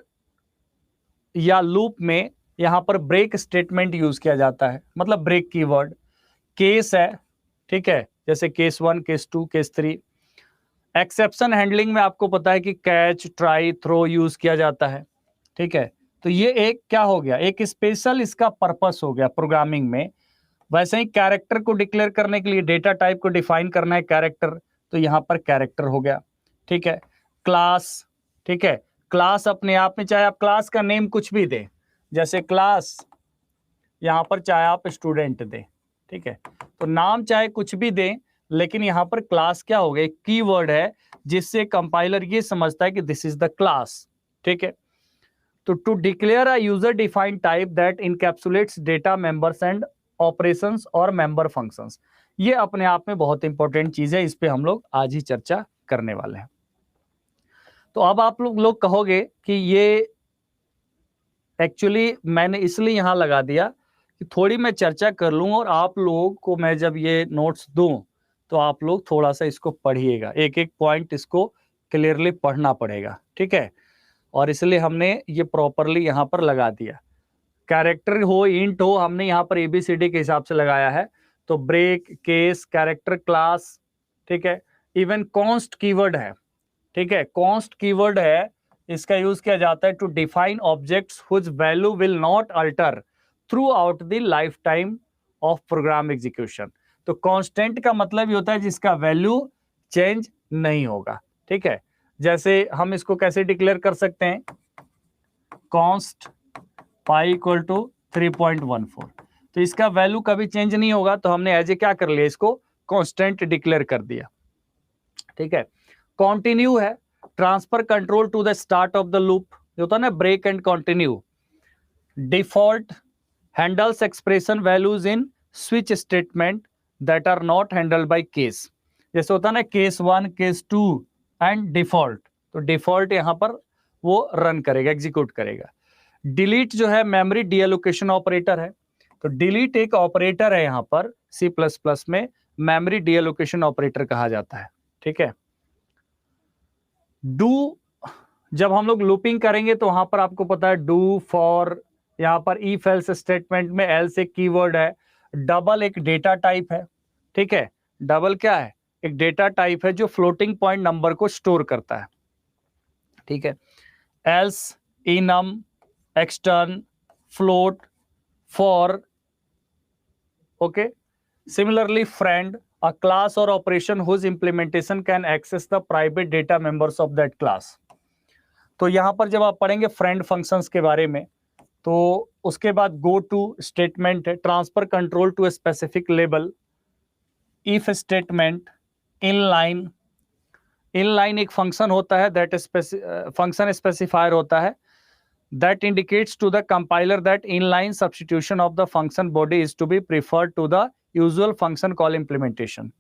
या लूप में यहां पर ब्रेक स्टेटमेंट यूज किया जाता है, मतलब ब्रेक कीवर्ड। केस है, ठीक है, जैसे case 1, case 2, case 3। Exception handling में आपको पता है कि कैच, ट्राई, थ्रो यूज किया जाता है, ठीक है। तो ये एक क्या हो गया, एक स्पेशल इसका पर्पस हो गया प्रोग्रामिंग में। वैसे ही कैरेक्टर को डिक्लेयर करने के लिए डेटा टाइप को डिफाइन करना है कैरेक्टर, तो यहां पर कैरेक्टर हो गया, ठीक है। क्लास, ठीक है, क्लास अपने आप में चाहे आप क्लास का नेम कुछ भी दें, जैसे क्लास यहां पर चाहे आप स्टूडेंट दें, ठीक है, तो नाम चाहे कुछ भी दें, लेकिन यहां पर क्लास क्या हो गया, एक कीवर्ड है जिससे कंपाइलर ये समझता है कि दिस इज द क्लास, ठीक है। तो to declare a user defined type that encapsulates data members and operations और मेंबर फंक्शंस, ये अपने आप में बहुत इंपॉर्टेंट चीज है, इस पे हम लोग आज ही चर्चा करने वाले हैं। तो अब आप लोग कहोगे कि ये एक्चुअली मैंने इसलिए यहां लगा दिया कि थोड़ी मैं चर्चा कर लूं और आप लोगों को मैं जब ये नोट्स दूं तो आप लोग थोड़ा सा इसको पढ़िएगा, एक एक पॉइंट इसको क्लियरली पढ़ना पड़ेगा, ठीक है। और इसलिए हमने ये प्रॉपरली यहाँ पर लगा दिया। कैरेक्टर हो, इंट हो, हमने यहाँ पर एबीसीडी के हिसाब से लगाया है। तो ब्रेक, केस, कैरेक्टर, क्लास, ठीक है। इवन कॉन्स्ट कीवर्ड है, ठीक है, कॉन्स्ट कीवर्ड है, इसका यूज किया जाता है to define objects whose value will not alter throughout the lifetime of program execution. तो कांस्टेंट का मतलब ये होता है जिसका वैल्यू चेंज नहीं होगा, ठीक है। जैसे हम इसको कैसे डिक्लेयर कर सकते हैं, कॉन्स्ट पाई इक्वल टू 3.14, तो इसका वैल्यू कभी चेंज नहीं होगा, तो हमने एज ए क्या कर लिया, इसको कांस्टेंट डिक्लेयर कर दिया, ठीक है। कॉन्टिन्यू है, transfer control to the start of the loop, जो होता है ना break and continue. Default handles expression values in switch statement that are not handled by case, जैसे होता है ना केस 1, केस 2 एंड डिफॉल्ट, तो डिफॉल्ट यहां पर वो रन करेगा, एग्जीक्यूट करेगा। डिलीट जो है मेमोरी डीएलोकेशन ऑपरेटर है, तो डिलीट एक ऑपरेटर है यहां पर C++ में, मेमोरी डीएलोकेशन ऑपरेटर कहा जाता है, ठीक है। डू, जब हम लोग लूपिंग करेंगे तो वहां पर आपको पता है डू, फॉर, यहां पर इफ एल्स स्टेटमेंट में एल्स एक कीवर्ड है। डबल एक डेटा टाइप है, ठीक है, डबल क्या है, एक डेटा टाइप है जो फ्लोटिंग पॉइंट नंबर को स्टोर करता है, ठीक है। Else, enum, extern, float, for, okay. Similarly, friend, a class or operation whose implementation can access the private data members of that class. तो यहां पर जब आप पढ़ेंगे फ्रेंड फंक्शंस के बारे में, तो उसके बाद गो टू स्टेटमेंट है, transfer control to specific label, if statement, inline, inline एक फंक्शन होता है दैट फंक्शन स्पेसिफायर होता है that indicates to the compiler that inline substitution of the function body is to be preferred to the usual function call implementation.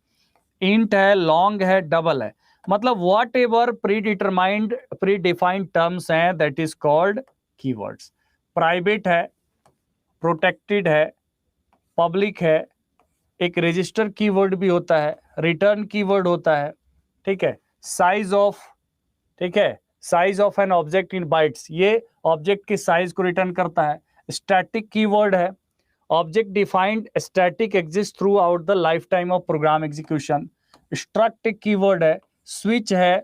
int है, long है, double है, मतलब whatever predefined terms हैं that is called keywords. private है, protected है, public है, एक register keyword भी होता है, return keyword होता है, ठीक है। size of, ठीक है, size of an object in bytes, ये ऑब्जेक्ट की साइज को रिटर्न करता है। स्टैटिक कीवर्ड है, object defined static exist throughout the lifetime of program execution. Struct एक कीवर्ड है, स्विच है,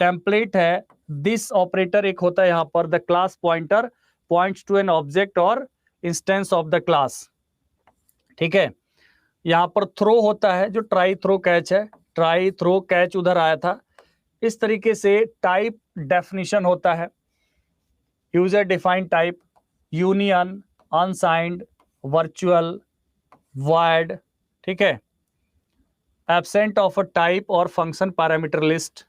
टेम्पलेट है, दिस ऑपरेटर एक होता है यहां पर, the class pointer points to an object और इंस्टेंस ऑफ द क्लास, ठीक है। यहां पर थ्रो होता है जो ट्राई थ्रो कैच है, ट्राई थ्रो कैच उधर आया था। इस तरीके से टाइप डेफिनेशन होता है, user defined type, union, unsigned, virtual, void, ठीक है। एब्सेंट ऑफ अ टाइप और फंक्शन पैरामीटर लिस्ट।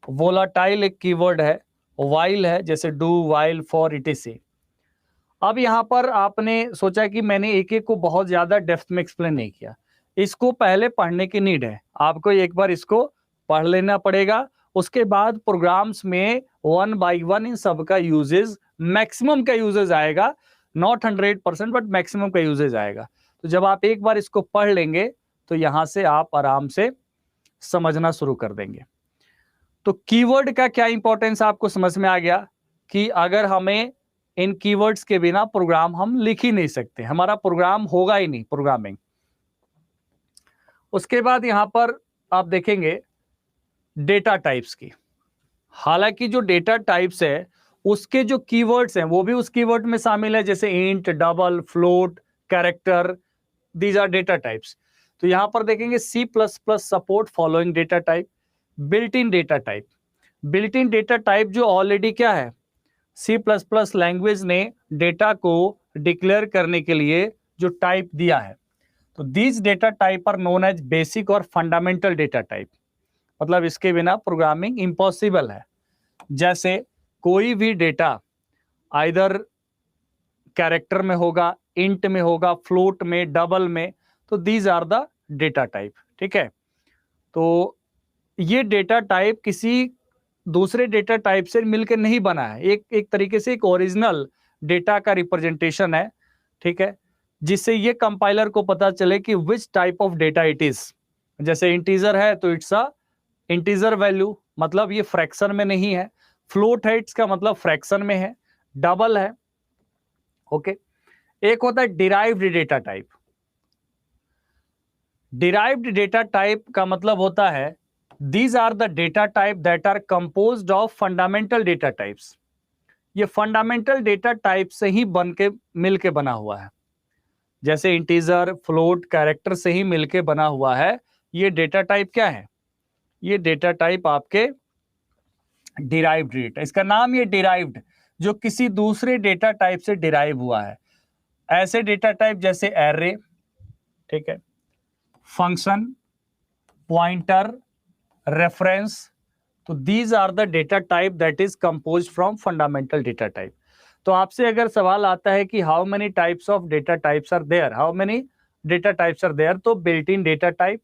वोलाटाइल एक कीवर्ड है, वाइल है, जैसे डू, वाइल, फॉर, इटीसी। अब यहां पर आपने सोचा कि मैंने एक एक को बहुत ज्यादा डेप्थ में एक्सप्लेन नहीं किया, इसको पहले पढ़ने की नीड है, आपको एक बार इसको पढ़ लेना पड़ेगा। उसके बाद प्रोग्राम्स में 1 by 1 इन सब का यूजेज, मैक्सिमम का यूजेज आएगा, नॉट 100% बट मैक्सिमम का यूजेज आएगा। तो जब आप एक बार इसको पढ़ लेंगे तो यहां से आप आराम से समझना शुरू कर देंगे। तो कीवर्ड का क्या इंपॉर्टेंस आपको समझ में आ गया कि अगर हमें इन कीवर्ड्स के बिना प्रोग्राम हम लिख ही नहीं सकते, हमारा प्रोग्राम होगा ही नहीं प्रोग्रामिंग। उसके बाद यहां पर आप देखेंगे डेटा टाइप्स की। हालांकि जो डेटा टाइप्स है उसके जो कीवर्ड्स हैं वो भी उस कीवर्ड में शामिल है, जैसे int, double, float, character, these are data types. तो यहां पर देखेंगे C plus plus support following data type. Built in data type, built in data type जो ऑलरेडी क्या है, सी प्लस प्लस लैंग्वेज ने डेटा को डिक्लेयर करने के लिए जो टाइप दिया है। तो these data type are known as basic और फंडामेंटल डेटा टाइप। मतलब इसके बिना प्रोग्रामिंग इम्पॉसिबल है। जैसे कोई भी डेटा आइदर कैरेक्टर में होगा, इंट में होगा, फ्लोट में, डबल में, तो these are the data type. ठीक है, तो ये डेटा टाइप किसी दूसरे डेटा टाइप से मिलकर नहीं बना है, एक तरीके से एक ओरिजिनल डेटा का रिप्रेजेंटेशन है। ठीक है, जिससे ये कंपाइलर को पता चले कि which type of data it is. जैसे इंटीजर है तो इट्स अ इंटीजर वैल्यू, मतलब ये फ्रैक्शन में नहीं है। फ्लोट है, इसका मतलब फ्रैक्शन में है। डबल है। ओके, एक होता है derived data type. Derived data type का मतलब होता है these are the data type that are composed of fundamental data types। ये फंडामेंटल डेटा टाइप से ही बन के मिलके बना हुआ है। जैसे इंटीजर, फ्लोट, कैरेक्टर से ही मिलके बना हुआ है। ये डेटा टाइप क्या है, ये डेटा टाइप आपके डिराइव्ड डेटा, इसका नाम ये डिराइव्ड, जो किसी दूसरे डेटा टाइप से डिराइव हुआ है। ऐसे डेटा टाइप जैसे एरे, ठीक है, फंक्शन, पॉइंटर, रेफरेंस, तो these are the data type that is composed from fundamental data type. तो आपसे अगर सवाल आता है कि how many types of data types are there, how many data types are there, तो built in data type,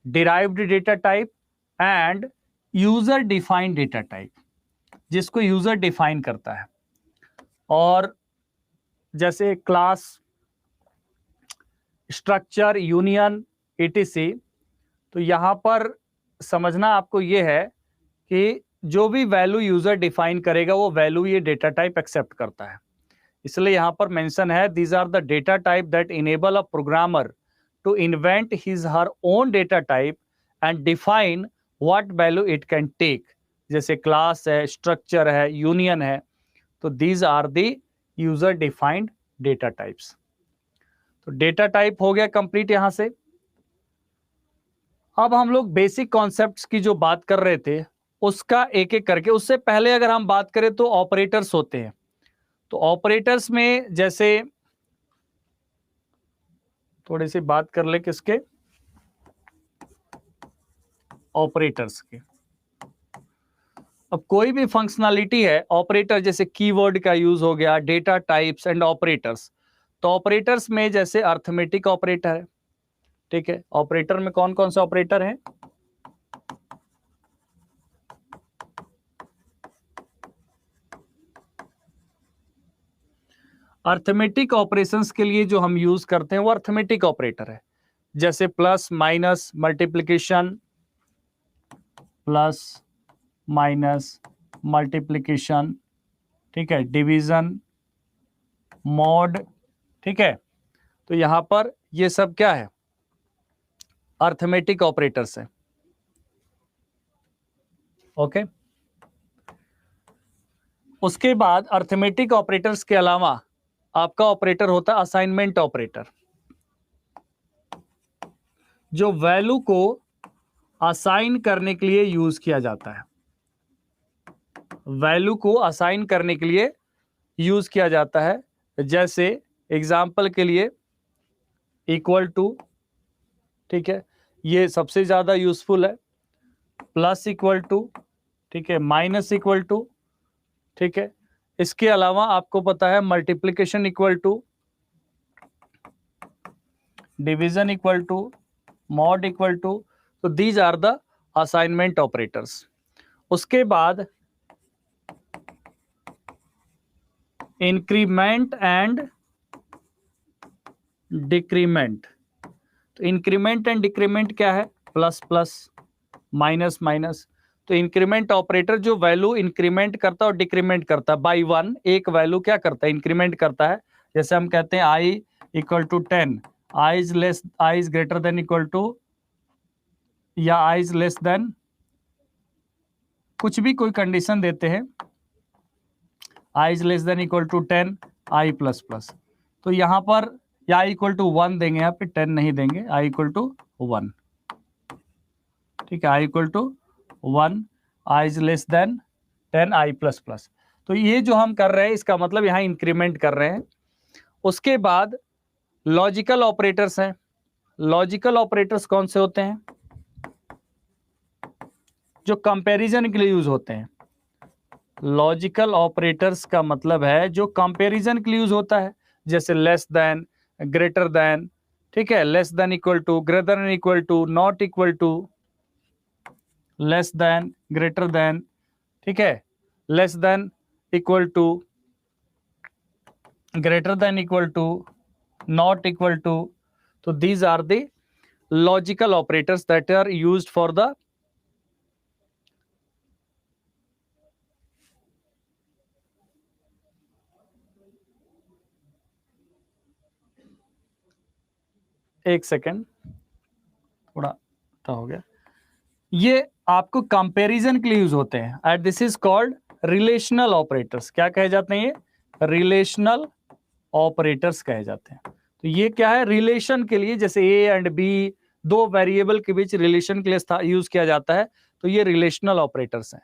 derived data type and user defined data type, जिसको user define करता है। और जैसे क्लास, स्ट्रक्चर, यूनियन, etc। तो यहां पर समझना आपको यह है कि जो भी वैल्यू यूजर डिफाइन करेगा वो वैल्यू ये डेटा टाइप एक्सेप्ट करता है। इसलिए यहां पर मेंशन है these are the data type that enable a programmer to invent his her own data type and define what value it can take. जैसे क्लास है, स्ट्रक्चर है, यूनियन है, तो these are the user defined data types. तो data type हो गया complete यहां से। अब हम लोग बेसिक कॉन्सेप्ट्स की जो बात कर रहे थे उसका एक एक करके, उससे पहले अगर हम बात करें तो ऑपरेटर्स होते हैं। तो ऑपरेटर्स में जैसे थोड़ी सी बात कर ले किसके, ऑपरेटर्स के। अब कोई भी फंक्शनैलिटी है, ऑपरेटर जैसे कीवर्ड का यूज हो गया, डेटा टाइप्स एंड ऑपरेटर्स। तो ऑपरेटर्स में जैसे अर्थमेटिक ऑपरेटर है। ठीक है, ऑपरेटर में कौन कौन से ऑपरेटर हैं, अर्थमेटिक ऑपरेशंस के लिए जो हम यूज करते हैं वो अर्थमेटिक ऑपरेटर है। जैसे plus, minus, multiplication, plus minus multiplication, ठीक है, डिवीजन, मॉड, ठीक है। तो यहां पर ये सब क्या है, अर्थमेटिक ऑपरेटर्स है। ओके, उसके बाद अर्थमेटिक ऑपरेटर्स के अलावा आपका ऑपरेटर होता है असाइनमेंट ऑपरेटर, जो वैल्यू को असाइन करने के लिए यूज किया जाता है। वैल्यू को असाइन करने के लिए यूज किया जाता है। जैसे एग्जाम्पल के लिए इक्वल टू, ठीक है, ये सबसे ज्यादा यूजफुल है। प्लस इक्वल टू, ठीक है, माइनस इक्वल टू, ठीक है। इसके अलावा आपको पता है multiplication equal to, division equal to, mod equal to, तो these are the assignment operators. उसके बाद इंक्रीमेंट एंड डिक्रीमेंट। तो इंक्रीमेंट एंड डिक्रीमेंट क्या है, प्लस प्लस, माइनस माइनस। तो इंक्रीमेंट ऑपरेटर जो वैल्यू इंक्रीमेंट करता है और डिक्रीमेंट करता है बाई वन, एक वैल्यू क्या करता है, इंक्रीमेंट करता है। जैसे हम कहते हैं I equal to 10, I is less, I is greater than equal to, या आई इज लेस देन कुछ भी कोई कंडीशन देते हैं, i is less than equal to 10 i plus plus, तो यहाँ पर या i इक्वल टू 1 देंगे, यहाँ पे 10 नहीं देंगे, i इक्वल टू 1, ठीक है, i equal to 1, i is less than 10 i plus plus. तो ये जो हम कर रहे हैं इसका मतलब यहाँ इंक्रीमेंट कर रहे हैं। उसके बाद लॉजिकल ऑपरेटर्स हैं। लॉजिकल ऑपरेटर्स कौन से होते हैं? जो कंपैरिजन के लिए यूज होते हैं। लॉजिकल ऑपरेटर्स का मतलब है जो कंपैरिजन के लिए यूज होता है, जैसे लेस देन, ग्रेटर देन, ठीक है, less than equal to, greater than equal to, not equal to, less than, greater than, ठीक है, less than equal to, greater than equal to, not equal to. तो these are the logical operators that are used for the एक second, थोड़ा हो गया, ये आपको comparison के लिए यूज होते हैं and this is called relational operators. क्या कहे जाते हैं? ये रिलेशनल ऑपरेटर्स कहे जाते हैं। तो ये क्या है? रिलेशन के लिए, जैसे ए एंड बी, दो वेरिएबल के बीच रिलेशन के लिए यूज किया जाता है, तो ये रिलेशनल ऑपरेटर्स हैं।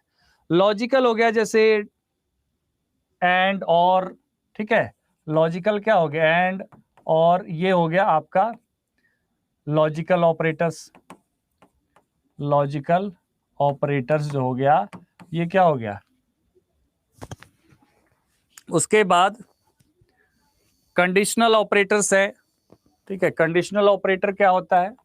लॉजिकल हो गया जैसे एंड और, ठीक है, लॉजिकल क्या हो गया? एंड और, ये हो गया आपका लॉजिकल ऑपरेटर्स। लॉजिकल ऑपरेटर्स जो हो गया, ये क्या हो गया? उसके बाद कंडीशनल ऑपरेटर्स है, ठीक है। कंडीशनल ऑपरेटर क्या होता है?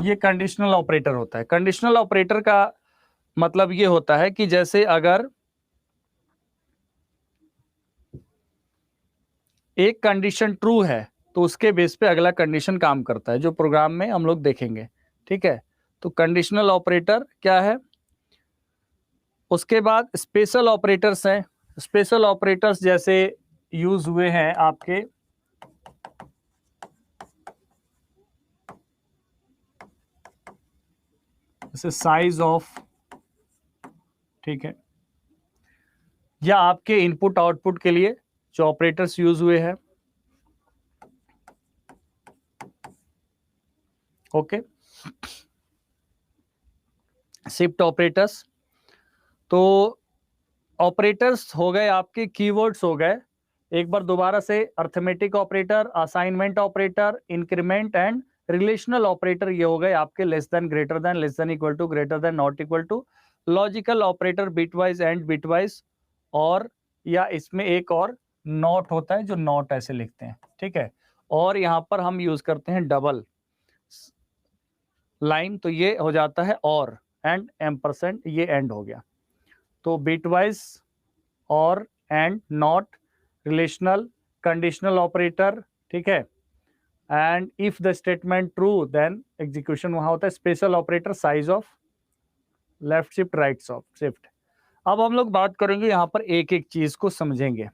ये कंडीशनल ऑपरेटर होता है। कंडीशनल ऑपरेटर का मतलब ये होता है कि जैसे अगर एक कंडीशन ट्रू है तो उसके बेस पे अगला कंडीशन काम करता है, जो प्रोग्राम में हम लोग देखेंगे, ठीक है। तो कंडीशनल ऑपरेटर क्या है? उसके बाद स्पेशल ऑपरेटर्स हैं। स्पेशल ऑपरेटर्स जैसे यूज हुए हैं आपके जैसे साइज ऑफ, ठीक है, या आपके इनपुट आउटपुट के लिए जो ऑपरेटर्स यूज हुए हैं, ओके। शिफ्ट ऑपरेटर्स, तो ऑपरेटर्स हो गए आपके, कीवर्ड्स हो गए। एक बार दोबारा से, arithmetic operator, assignment operator, increment and relational operator, ये हो गए आपके less than, greater than, less than equal to, greater than, not equal to. Logical operator bitwise and bitwise, और या इसमें एक और नॉट होता है जो नॉट ऐसे लिखते हैं, ठीक है। और यहां पर हम यूज करते हैं डबल लाइन, तो ये हो जाता है और, एंड एम्परसेंड, ये एंड हो गया। तो बिटवाइज और and not, relational, conditional operator, ठीक है। And if the statement true then execution वहां होता है। Special operator, size of, left shift, right shift. अब हम लोग बात करेंगे यहाँ पर, एक एक चीज को समझेंगे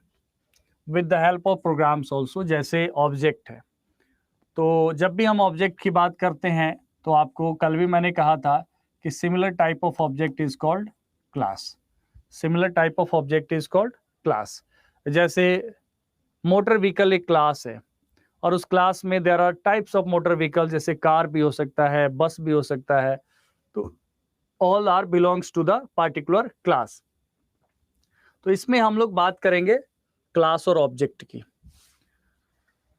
with the help of programs also. जैसे ऑब्जेक्ट है, तो जब भी हम ऑब्जेक्ट की बात करते हैं तो आपको कल भी मैंने कहा था कि similar type of object is called class. Similar type of object is called class. जैसे मोटर व्हीकल एक क्लास है, और उस क्लास में there are types of motor vehicle, जैसे कार भी हो सकता है, बस भी हो सकता है, तो all are belongs to the particular class. तो इसमें हम लोग बात करेंगे क्लास और ऑब्जेक्ट की,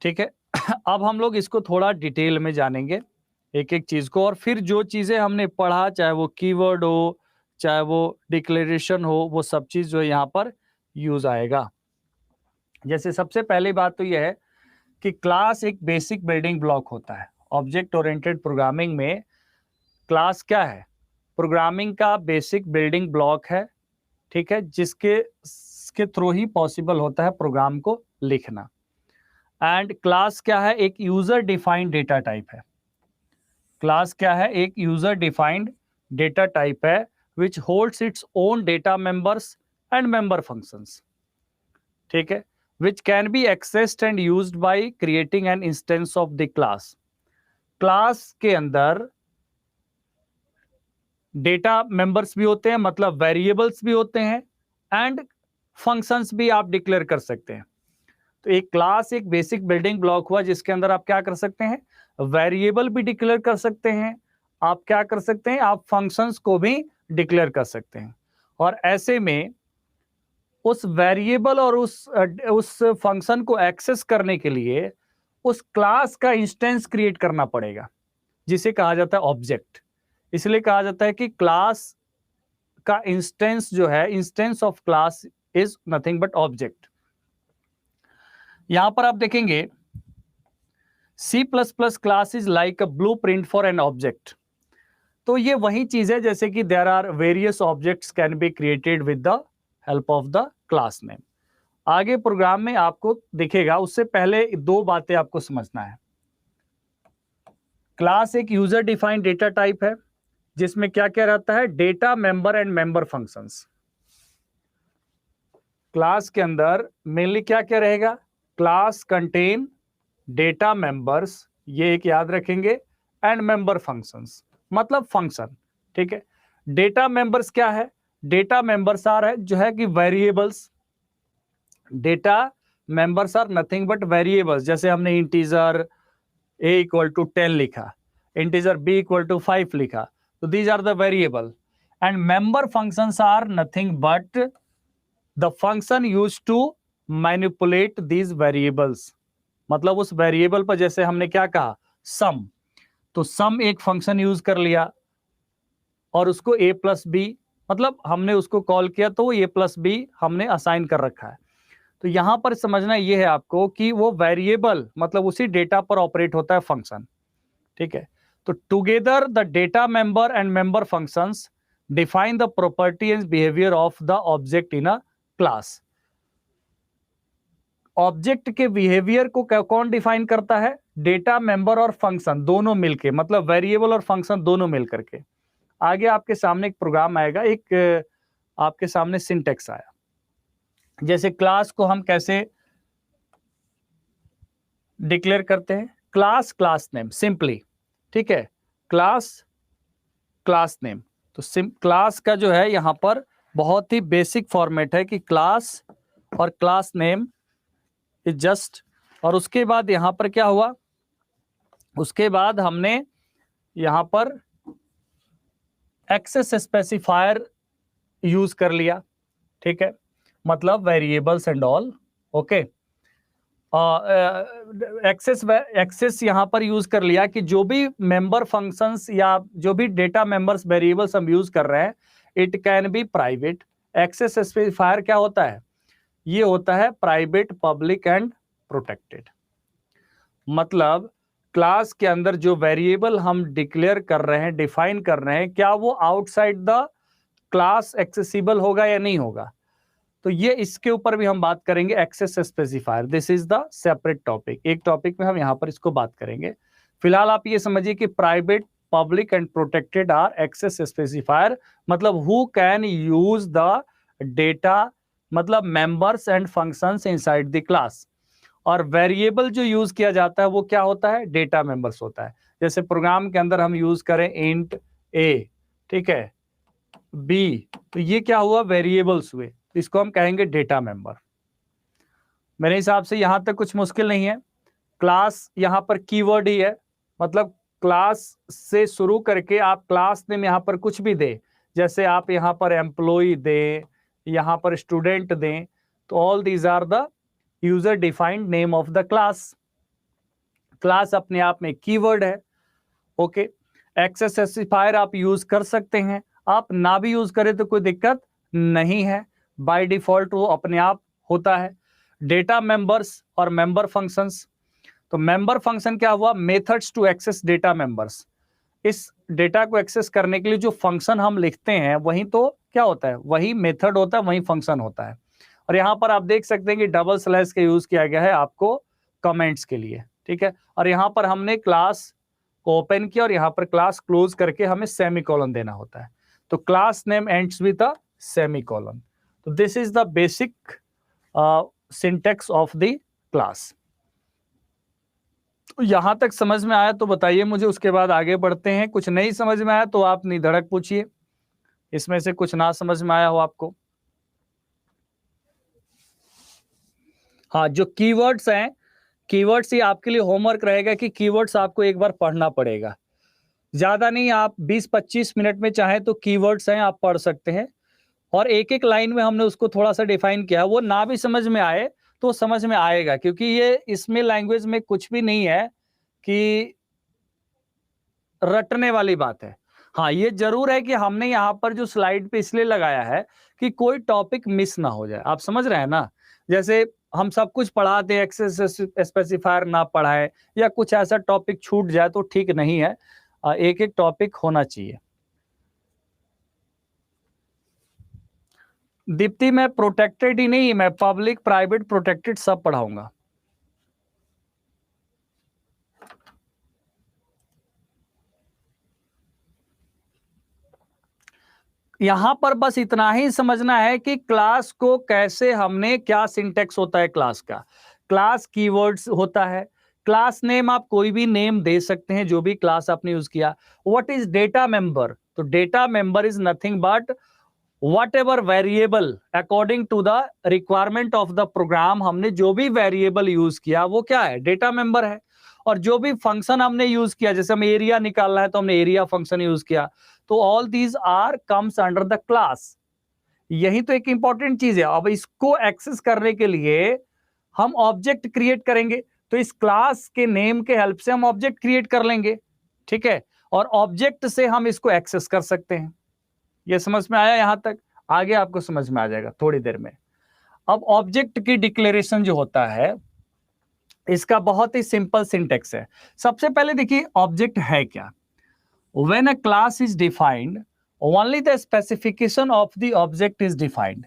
ठीक है। अब हम लोग इसको थोड़ा डिटेल में जानेंगे, एक एक चीज को, और फिर जो चीजें हमने पढ़ा, चाहे वो कीवर्ड हो, चाहे वो डिक्लेरेशन हो, वो सब चीज जो यहाँ पर यूज आएगा। जैसे सबसे पहली बात तो यह है कि क्लास एक बेसिक बिल्डिंग ब्लॉक होता है। ऑब्जेक्ट ओरिएंटेड प्रोग्रामिंग में क्लास क्या है? प्रोग्रामिंग का बेसिक बिल्डिंग ब्लॉक है, ठीक है, जिसके थ्रू ही पॉसिबल होता है प्रोग्राम को लिखना। एंड क्लास क्या है? एक यूजर डिफाइंड डेटा टाइप है। क्लास क्या है? एक यूजर डिफाइंड डेटा टाइप है विच holds its own data members and member functions, ठीक है। which can be accessed and used by creating an instance of the class. Class के अंदर data members भी होते हैं, मतलब वेरिएबल्स भी होते हैं, एंड फंक्शंस भी आप डिक्लेयर कर सकते हैं। तो एक क्लास एक बेसिक बिल्डिंग ब्लॉक हुआ जिसके अंदर आप क्या कर सकते हैं, वेरिएबल भी डिक्लेयर कर सकते हैं, आप क्या कर सकते हैं, आप फंक्शंस को भी डिक्लेयर कर सकते हैं। और ऐसे में उस वेरिएबल और उस फंक्शन को एक्सेस करने के लिए उस क्लास का इंस्टेंस क्रिएट करना पड़ेगा, जिसे कहा जाता है ऑब्जेक्ट। इसलिए कहा जाता है कि क्लास का इंस्टेंस जो है, instance of class is nothing but object. यहां पर आप देखेंगे C++ class is like a blueprint for an object. तो ये वही चीज है जैसे कि there are various objects can be created with the help of the class name. आगे प्रोग्राम में आपको दिखेगा, उससे पहले दो बातें आपको समझना है। क्लास एक यूजर डिफाइंड डेटा टाइप है जिसमें क्या क्या रहता है, data member and member functions. Class के अंदर मेनली क्या क्या रहेगा, क्लास कंटेन डेटा मेंबर्स, ये एक याद रखेंगे, एंड मेंबर फंक्शंस, मतलब फंक्शन। ठीक है, डेटा मेंबर्स क्या है, डेटा मेंबर्स आर है जो है कि variables. Data members are nothing but variables. जैसे हमने इंटीजर a इक्वल टू 10 लिखा, इंटीजर b इक्वल टू 5 लिखा, तो these are the variable. And member functions are nothing but the function used to manipulate these variables. मतलब उस variable पर जैसे हमने क्या कहा, सम, तो सम एक फंक्शन यूज कर लिया और उसको a प्लस बी, मतलब हमने उसको कॉल किया तो a प्लस बी हमने असाइन कर रखा है। तो यहां पर समझना यह है आपको कि वो वेरिएबल मतलब उसी डेटा पर ऑपरेट होता है फंक्शन। ठीक है, तो together the data member and member functions define the property and behaviour of the object in a class. Object के बिहेवियर को कौन डिफाइन करता है, डेटा मेंबर और फंक्शन दोनों मिलके, मतलब वेरिएबल और फंक्शन दोनों मिल करके। आगे आपके सामने एक प्रोग्राम आएगा, एक आपके सामने सिंटेक्स आया, जैसे क्लास को हम कैसे डिक्लेयर करते हैं, क्लास क्लास नेम सिंपली। ठीक है, क्लास क्लास नेम। तो क्लास का जो है यहां पर बहुत ही बेसिक फॉर्मेट है कि क्लास और क्लास नेम इज जस्ट, और उसके बाद यहां पर क्या हुआ, उसके बाद हमने यहां पर एक्सेस स्पेसिफायर यूज कर लिया। ठीक है, मतलब variables and all. Okay, access यहां पर यूज कर लिया कि जो भी मेंबर फंक्शंस या जो भी डेटा मेंबर्स वेरिएबल्स हम यूज कर रहे हैं, it can be private. Access specifier क्या होता है, ये होता है प्राइवेट, पब्लिक एंड प्रोटेक्टेड। मतलब क्लास के अंदर जो वेरिएबल हम डिक्लेयर कर रहे हैं, डिफाइन कर रहे हैं, क्या वो आउटसाइड द क्लास एक्सेसिबल होगा या नहीं होगा। तो ये इसके ऊपर भी हम बात करेंगे, access specifier. This is the separate topic, एक टॉपिक में हम यहां पर इसको बात करेंगे। फिलहाल आप ये समझिए कि private, public and protected are access specifier, मतलब who can use the data, मतलब members and functions inside the class. और वेरिएबल जो यूज किया जाता है वो क्या होता है, डेटा मेंबर्स होता है। जैसे प्रोग्राम के अंदर हम यूज करें इंट ए, ठीक है, बी, तो ये क्या हुआ, वेरिएबल्स हुए, इसको हम कहेंगे डेटा मेंबर। मेरे हिसाब से यहां तक कुछ मुश्किल नहीं है। क्लास यहां पर कीवर्ड ही है, मतलब क्लास से शुरू करके आप क्लास नेम यहां पर कुछ भी दे, जैसे आप यहां पर एम्प्लॉय दें, यहां पर स्टूडेंट दें, तो all these are the user defined name of the class. Class अपने आप में कीवर्ड है। ओके, एक्सेस स्पेसिफायर आप यूज कर सकते हैं, आप ना भी यूज करें तो कोई दिक्कत नहीं है, बाय डिफॉल्ट वो अपने आप होता है। डेटा मेंबर्स और मेंबर फंक्शंस, तो मेंबर फंक्शन क्या हुआ, methods to access data members. इस डेटा को एक्सेस करने के लिए जो फंक्शन हम लिखते हैं वही तो क्या होता है, वही मेथड होता है, वही फंक्शन होता है। और यहां पर आप देख सकते हैं कि डबल स्लैश का यूज किया गया है आपको कमेंट्स के लिए। ठीक है, और यहां पर हमने क्लास को ओपन किया और यहां पर क्लास क्लोज करके हमें सेमीकोलन देना होता है। तो class name ends with a semicolon. तो this is the basic syntax of the class. यहां तक समझ में आया तो बताइए मुझे, उसके बाद आगे बढ़ते हैं। कुछ नहीं समझ में आया तो आप निधड़क पूछिए, इसमें से कुछ ना समझ में आया हो आपको। हाँ, जो कीवर्ड्स हैं, कीवर्ड्स ये आपके लिए होमवर्क रहेगा कि कीवर्ड्स आपको एक बार पढ़ना पड़ेगा। ज्यादा नहीं, आप 20-25 मिनट में चाहे तो कीवर्ड्स हैं आप पढ़ सकते हैं, और एक एक लाइन में हमने उसको थोड़ा सा डिफाइन किया। वो ना भी समझ में आए तो समझ में आएगा, क्योंकि ये इसमें लैंग्वेज में कुछ भी नहीं है कि रटने वाली बात है। हाँ, ये जरूर है कि हमने यहाँ पर जो स्लाइड पे इसलिए लगाया है कि कोई टॉपिक मिस ना हो जाए। आप समझ रहे हैं ना? जैसे हम सब कुछ पढ़ाते हैं, एक्सेस स्पेसिफायर ना पढ़ाए या कुछ ऐसा टॉपिक छूट जाए तो ठीक नहीं है। एक एक टॉपिक होना चाहिए। दीप्ति, मैं प्रोटेक्टेड ही नहीं, मैं पब्लिक प्राइवेट प्रोटेक्टेड सब पढ़ाऊंगा। यहां पर बस इतना ही समझना है कि क्लास को कैसे हमने, क्या सिंटेक्स होता है क्लास का। क्लास कीवर्ड्स होता है, क्लास नेम आप कोई भी नेम दे सकते हैं जो भी क्लास आपने यूज किया। What is data member? तो data member is nothing but whatever variable according to the requirement of the program, हमने जो भी वेरिएबल यूज किया वो क्या है? डेटा मेंबर है। और जो भी फंक्शन हमने यूज किया, जैसे हम एरिया निकालना है तो हमने एरिया फंक्शन यूज किया, तो all these are comes under the class. यही तो एक इंपॉर्टेंट चीज है। अब इसको एक्सेस करने के लिए हम ऑब्जेक्ट क्रिएट करेंगे, तो इस क्लास के नेम के हेल्प से हम ऑब्जेक्ट क्रिएट कर लेंगे, ठीक है, और ऑब्जेक्ट से हम इसको एक्सेस कर सकते हैं। ये समझ में आया? यहां तक आगे आपको समझ में आ जाएगा थोड़ी देर में। अब ऑब्जेक्ट की डिक्लेरेशन जो होता है, इसका बहुत ही सिंपल सिंटेक्स है। सबसे पहले देखिए ऑब्जेक्ट है क्या। When a class is defined, only the specification of the object is defined,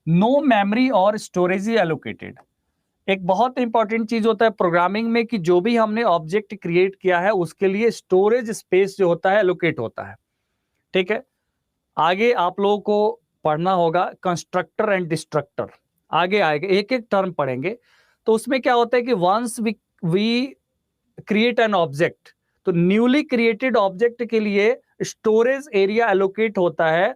no memory और स्टोरेज इज एलोकेटेड। एक बहुत इंपॉर्टेंट चीज होता है प्रोग्रामिंग में कि जो भी हमने ऑब्जेक्ट क्रिएट किया है उसके लिए स्टोरेज स्पेस जो होता है एलोकेट होता है, ठीक है। आगे आप लोगों को पढ़ना होगा कंस्ट्रक्टर एंड डिस्ट्रक्टर, आगे आएगा, एक एक टर्म पढ़ेंगे। तो उसमें क्या होता है कि once we create an object, तो न्यूली क्रिएटेड ऑब्जेक्ट के लिए स्टोरेज एरिया एलोकेट होता है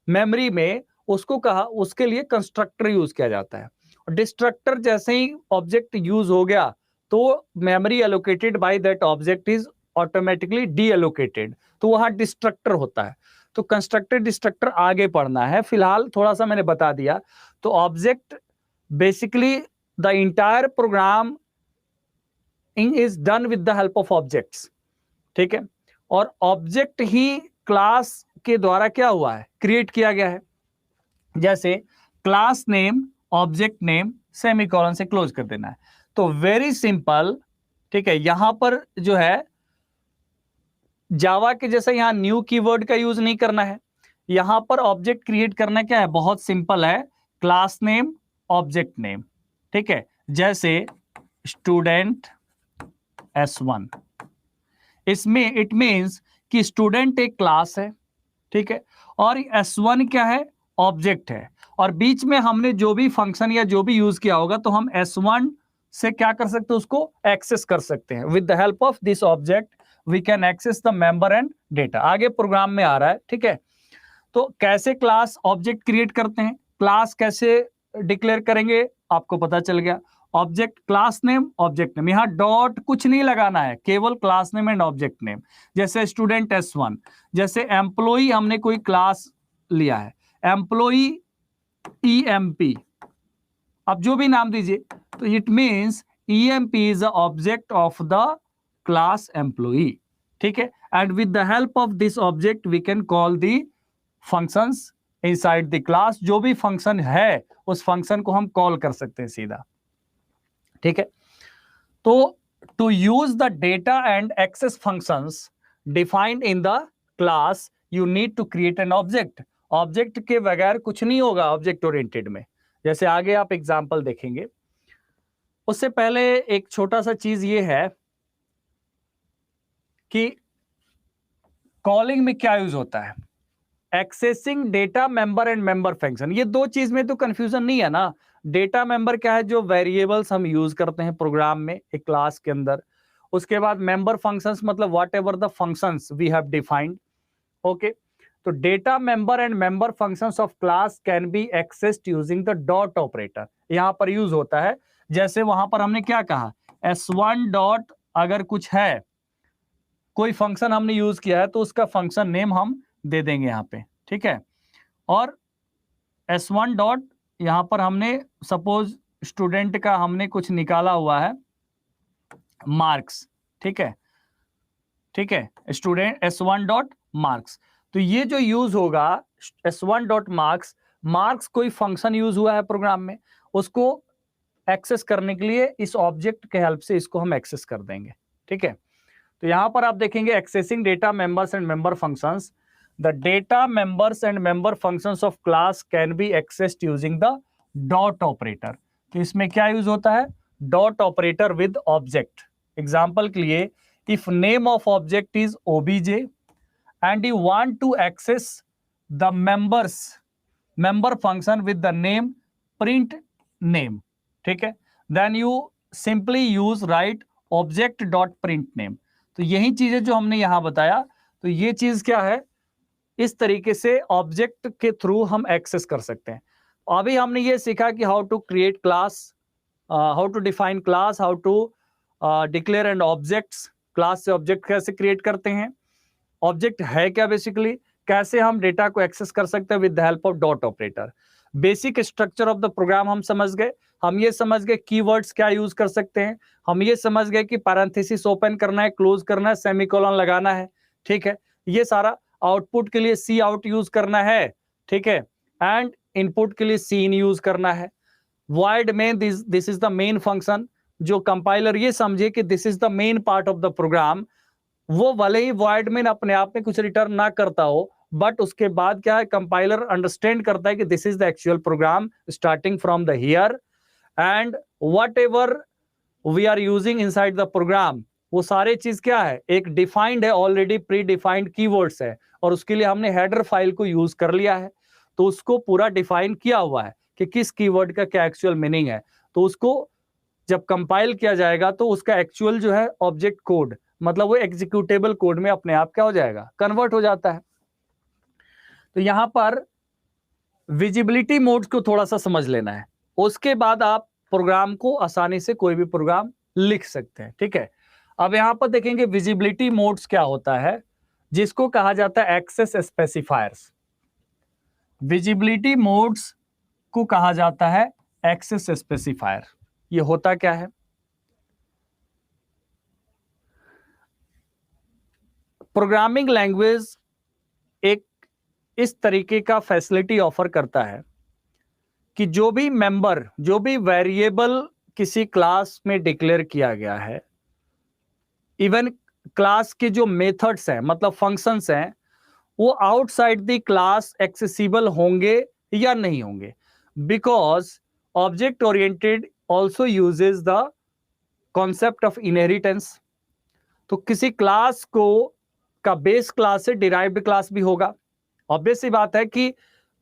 मेमोरी में, उसको कहा, उसके लिए कंस्ट्रक्टर यूज किया जाता है। डिस्ट्रक्टर जैसे ही ऑब्जेक्ट यूज हो गया तो memory allocated by that object is automatically D allocated, तो वहां डिस्ट्रक्टर होता है। तो कंस्ट्रक्टर डिस्ट्रक्टर आगे पढ़ना है, फिलहाल थोड़ा सा मैंने बता दिया। तो object basically the entire program is done with the help of objects, ठीक है। और ऑब्जेक्ट ही क्लास के द्वारा क्या हुआ है? क्रिएट किया गया है। जैसे class name, object name, semicolon से क्लोज कर देना है। तो वेरी सिंपल, ठीक है। यहां पर जो है जावा के जैसा यहां न्यू कीवर्ड का यूज नहीं करना है। यहां पर ऑब्जेक्ट क्रिएट करना क्या है? बहुत सिंपल है, क्लास नेम, ऑब्जेक्ट नेम, ठीक है। जैसे स्टूडेंट S1, इसमें इट मींस कि स्टूडेंट एक क्लास है, ठीक है, और S1 क्या है? ऑब्जेक्ट है। और बीच में हमने जो भी फंक्शन या जो भी यूज किया होगा तो हम S1 से क्या कर सकते हैं? उसको एक्सेस कर सकते हैं। With the help of this object we can access the member and data. आगे प्रोग्राम में आ रहा है, ठीक है। तो कैसे क्लास ऑब्जेक्ट क्रिएट करते हैं, क्लास कैसे डिक्लेयर करेंगे, आपको पता चल गया। Object class name, object name, यहां डॉट कुछ नहीं लगाना है, केवल class name and object name. जैसे स्टूडेंट S1, जैसे एम्प्लॉई हमने कोई क्लास लिया है, एम्प्लॉई EMP, अब जो भी नाम दीजिए, तो it means EMP is the object of the class employee, ठीक है। And with the help of this object we can call the functions inside the class. जो भी फंक्शन है उस फंक्शन को हम कॉल कर सकते हैं सीधा, ठीक है। तो to use the data and access functions defined in the class you need to create an object. Object के बगैर कुछ नहीं होगा ऑब्जेक्ट ओरिएंटेड में। जैसे आगे आप एग्जांपल देखेंगे, उससे पहले एक छोटा सा चीज ये है कि कॉलिंग में क्या यूज होता है। Accessing data member and member function, ये दो चीज में तो कंफ्यूजन नहीं है ना। डेटा मेंबर क्या है, जो वेरिएबल्स हम यूज करते हैं प्रोग्राम में एक क्लास के अंदर। उसके बाद मेंबर फंक्शंस मतलब whatever the functions we have defined. Okay, तो data member and member functions of class can be accessed using the dot operator, यहां पर यूज होता है। जैसे वहां पर हमने क्या कहा, s1 डॉट, अगर कुछ है कोई फंक्शन हमने यूज किया है तो उसका फंक्शन नेम हम दे देंगे यहां पे, ठीक है। और s1 डॉट, यहां पर हमने सपोज स्टूडेंट का हमने कुछ निकाला हुआ है मार्क्स, ठीक है, ठीक है, स्टूडेंट s1 डॉट मार्क्स। तो ये जो यूज होगा s1 डॉट मार्क्स, मार्क्स कोई फंक्शन यूज हुआ है प्रोग्राम में, उसको एक्सेस करने के लिए इस ऑब्जेक्ट के हेल्प से इसको हम एक्सेस कर देंगे, ठीक है। तो यहां पर आप देखेंगे accessing data members and member functions, the data members and member functions of class can be accessed using the dot operator. तो इसमें क्या यूज होता है, dot operator with object. Example के लिए, if name of object is obj and you want to access the member function with the name print name, ठीक है, then you simply use write object dot print name। तो यही चीजें जो हमने यहां बताया, तो ये चीज क्या है, इस तरीके से ऑब्जेक्ट के थ्रू हम एक्सेस कर सकते हैं। अभी हमने ये सीखा कि how to create class, how to define class, how to declare and objects, class से ऑब्जेक्ट कैसे क्रिएट करते हैं, ऑब्जेक्ट है क्या बेसिकली, कैसे हम डेटा को एक्सेस कर सकते हैं with the help of dot operator. Basic structure of the program हम समझ गए, हम ये समझ गए कीवर्ड्स क्या यूज कर सकते हैं, हम ये समझ गए कि पैरेंथेसिस ओपन करना है, क्लोज करना है, सेमीकोलन लगाना है, ठीक है, ये सारा। आउटपुट के लिए सी आउट यूज करना है, ठीक है, एंड इनपुट के लिए सी इन यूज करना है। void में this is the main function, जो कंपाइलर ये समझे कि this is the main part of the program, वो भले ही void में अपने आप में कुछ रिटर्न ना करता हो, बट उसके बाद क्या है, कंपाइलर अंडरस्टैंड करता है कि this is the actual program starting from the here, and whatever we are using inside the program, वो सारे चीज क्या है, एक डिफाइंड है, ऑलरेडी प्री डिफाइंड कीवर्ड्स है, और उसके लिए हमने हेडर फाइल को यूज कर लिया है। तो उसको पूरा डिफाइन किया हुआ है कि किस कीवर्ड का क्या एक्चुअल मीनिंग है। तो उसको जब कंपाइल किया जाएगा तो उसका एक्चुअल जो है ऑब्जेक्ट कोड, मतलब वो एग्जीक्यूटेबल कोड में अपने आप क्या हो जाएगा, कन्वर्ट हो जाता है। तो यहां पर विजिबिलिटी मोड्स को थोड़ा सा समझ लेना है, उसके बाद आप प्रोग्राम को आसानी से कोई भी प्रोग्राम लिख सकते हैं, ठीक है। अब यहां पर देखेंगे विजिबिलिटी मोड्स क्या होता है, जिसको कहा जाता है एक्सेस स्पेसिफायर्स। विजिबिलिटी मोड्स को कहा जाता है एक्सेस स्पेसिफायर। ये होता क्या है, प्रोग्रामिंग लैंग्वेज एक इस तरीके का फैसिलिटी ऑफर करता है कि जो भी मेंबर, जो भी वेरिएबल किसी क्लास में डिक्लेयर किया गया है, इवन क्लास के जो मेथड्स हैं मतलब फंक्शंस हैं, वो आउटसाइड द क्लास एक्सेसिबल होंगे या नहीं होंगे, because object oriented also uses the concept of inheritance. तो किसी क्लास को का बेस क्लास से डिराइव्ड क्लास भी होगा। ऑब्वियस सी बात है कि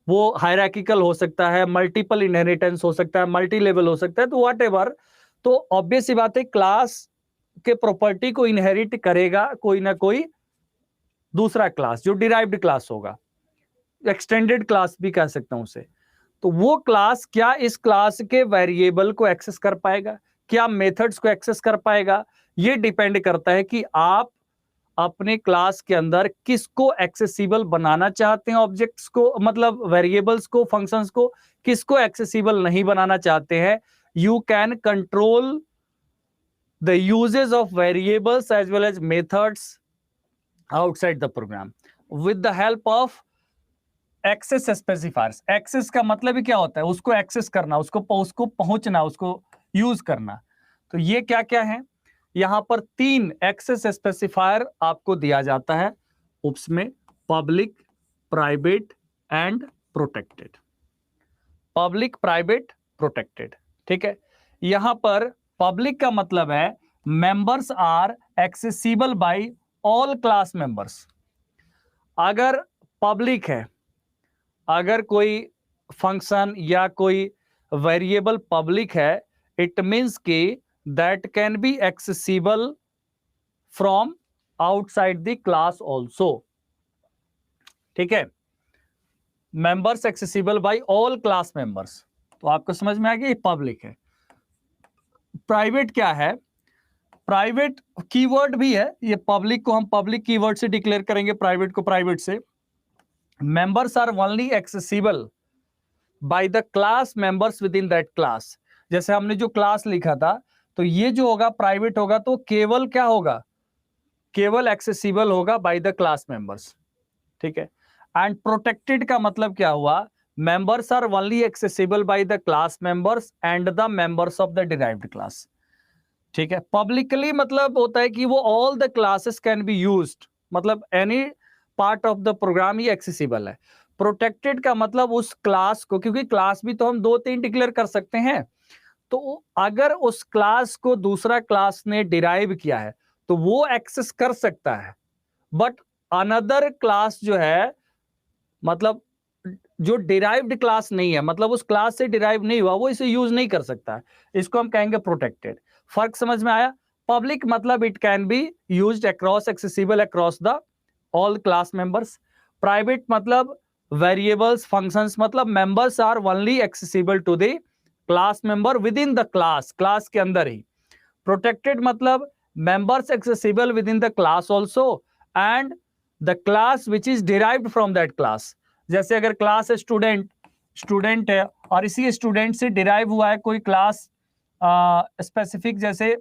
वो हायरार्किकल हो सकता है, मल्टीपल इनहेरिटेंस हो सकता है, मल्टी लेवल हो सकता है, तो व्हाटएवर। तो ऑब्वियस सी बात है क्लास के प्रॉपर्टी को इनहेरिट करेगा कोई ना कोई दूसरा क्लास जो डिराइव्ड क्लास होगा, एक्सटेंडेड क्लास भी कह सकता हूं उसे। तो वो क्लास क्या इस क्लास के वेरिएबल को एक्सेस कर पाएगा, क्या मेथड्स को एक्सेस कर पाएगा, ये डिपेंड करता है कि आप अपने क्लास के अंदर किसको एक्सेसिबल बनाना चाहते हैं, ऑब्जेक्ट्स को मतलब वेरिएबल्स को, फंक्शंस को, किसको एक्सेसिबल नहीं बनाना चाहते हैं। You can control the uses of variables as well as methods outside the program with the help of access specifiers. Access का मतलब ही क्या होता है, उसको एक्सेस करना, उसको पहुंचना, उसको यूज करना। तो ये क्या क्या है, यहां पर 3 एक्सेस स्पेसिफायर आपको दिया जाता है उप्स में, public, private and protected. Public, private, protected, ठीक है। यहां पर पब्लिक का मतलब है members are accessible by all class members. अगर पब्लिक है अगर कोई फंक्शन या कोई वेरिएबल पब्लिक है, इट मीन्स कि that can be accessible from outside the class also. ठीक है, members accessible by all class members. तो आपको समझ में आ गया, ये पब्लिक है। प्राइवेट क्या है? प्राइवेट कीवर्ड भी है, ये पब्लिक को हम पब्लिक कीवर्ड से डिक्लेयर करेंगे, प्राइवेट को प्राइवेट से। Members are only accessible by the class members within that class. जैसे हमने जो क्लास लिखा था, तो ये जो होगा प्राइवेट होगा, तो केवल क्या होगा? केवल एक्सेसिबल होगा बाय द क्लास मेंबर्स। ठीक है। एंड प्रोटेक्टेड का मतलब क्या हुआ? Members are only accessible by the class members and the members of the derived class. ठीक है। पब्लिकली मतलब होता है कि वो all the classes can be used, मतलब any part of the program ही एक्सेसिबल है। प्रोटेक्टेड का मतलब उस क्लास को, क्योंकि क्लास भी तो हम 2-3 डिक्लेयर कर सकते हैं, तो अगर उस क्लास को दूसरा क्लास ने डिराइव किया है तो वो एक्सेस कर सकता है, बट अनदर क्लास जो है, मतलब जो डिराइव्ड क्लास नहीं है, मतलब उस क्लास से डिराइव नहीं हुआ, वो इसे यूज नहीं कर सकता है। इसको हम कहेंगे प्रोटेक्टेड। फर्क समझ में आया? पब्लिक मतलब it can be used across, accessible across the all class members. Private मतलब वेरिएबल्स, फंक्शंस, मतलब members are only accessible to the class member within the class, class के अंदर ही। प्रोटेक्टेड मतलब members accessible within the class also and the class which is derived from that class। जैसे अगर class student, student है और इसी student से डिराइव हुआ है कोई क्लास स्पेसिफिक, जैसे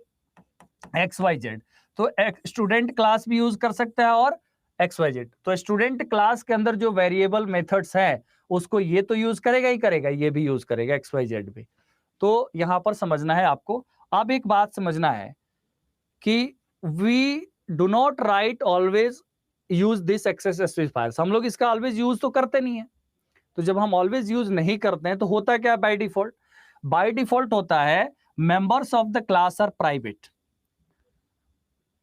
एक्स वाई जेड, तो स्टूडेंट क्लास भी यूज कर सकता है और एक्स वाई जेड। तो स्टूडेंट क्लास के अंदर जो वेरिएबल मेथड्स हैं, उसको ये तो यूज करेगा ही करेगा, ये भी यूज करेगा, एक्स वाई जेड भी। तो यहां पर समझना है आपको। अब एक बात समझना है कि we do not write always use this access specifiers. हम लोग इसका ऑलवेज यूज तो करते नहीं है। तो जब हम ऑलवेज यूज नहीं करते हैं तो होता क्या? बाय डिफॉल्ट, बाय डिफॉल्ट होता है members of the class are private.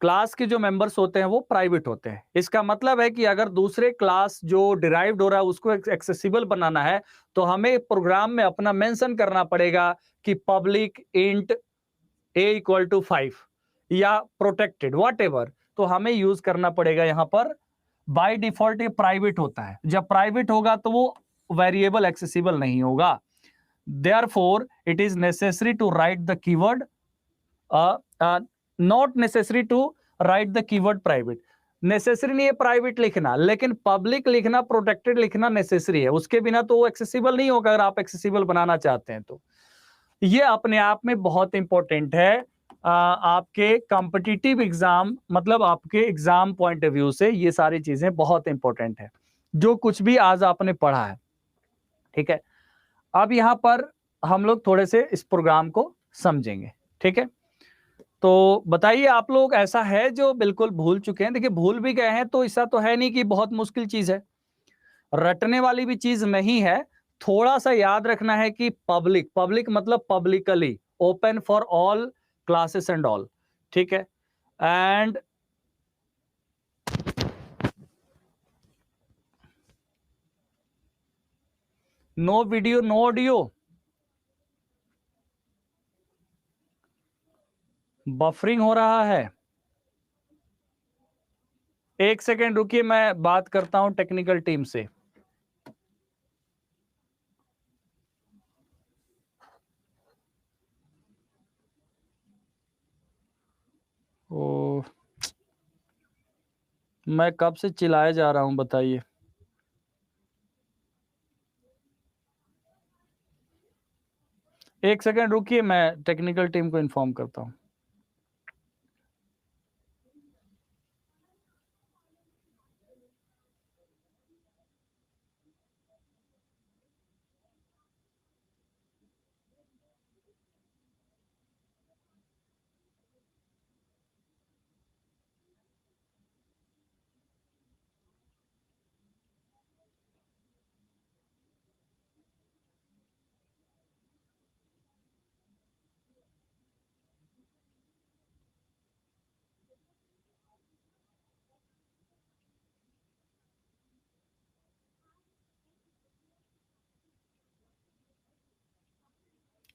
Class के जो मेंबर्स होते हैं वो प्राइवेट होते हैं। इसका मतलब है कि अगर दूसरे क्लास जो डिराइव्ड हो रहा है उसको एक्सेसिबल बनाना है, तो हमें प्रोग्राम में अपना मेंशन करना पड़ेगा कि public int a equal to 5 या प्रोटेक्टेड वॉट एवर, तो हमें यूज करना पड़ेगा। यहां पर बाय डिफॉल्ट ये प्राइवेट होता है। जब प्राइवेट होगा तो वो वेरिएबल एक्सेसिबल नहीं होगा। Therefore it is necessary to write the keyword, not necessary to write the keyword private. Necessary नहीं है प्राइवेट लिखना, लेकिन पब्लिक लिखना, प्रोटेक्टेड लिखना नेसेसरी है। उसके बिना तो वो एक्सेसिबल नहीं होगा, अगर आप एक्सेसिबल बनाना चाहते हैं तो। ये अपने आप में बहुत इंपॉर्टेंट है आपके कॉम्पिटिटिव एग्जाम, मतलब आपके एग्जाम पॉइंट ऑफ व्यू से ये सारी चीजें बहुत इंपॉर्टेंट है, जो कुछ भी आज आपने पढ़ा है। ठीक है। अब यहां पर हम लोग थोड़े से इस प्रोग्राम को समझेंगे। ठीक है। तो बताइए आप लोग, ऐसा है जो बिल्कुल भूल चुके हैं? देखिए, भूल भी गए हैं तो ऐसा तो है नहीं कि बहुत मुश्किल चीज है, रटने वाली भी चीज नहीं है। थोड़ा सा याद रखना है कि पब्लिक, पब्लिक मतलब publicly, open for all classes and all. ठीक है। And no video no audio, buffering हो रहा है। एक सेकेंड रुकिए, मैं बात करता हूं टेक्निकल टीम से। ओ, मैं कब से चिल्लाए जा रहा हूं, बताइए। एक सेकेंड रुकिए, मैं टेक्निकल टीम को इन्फॉर्म करता हूं।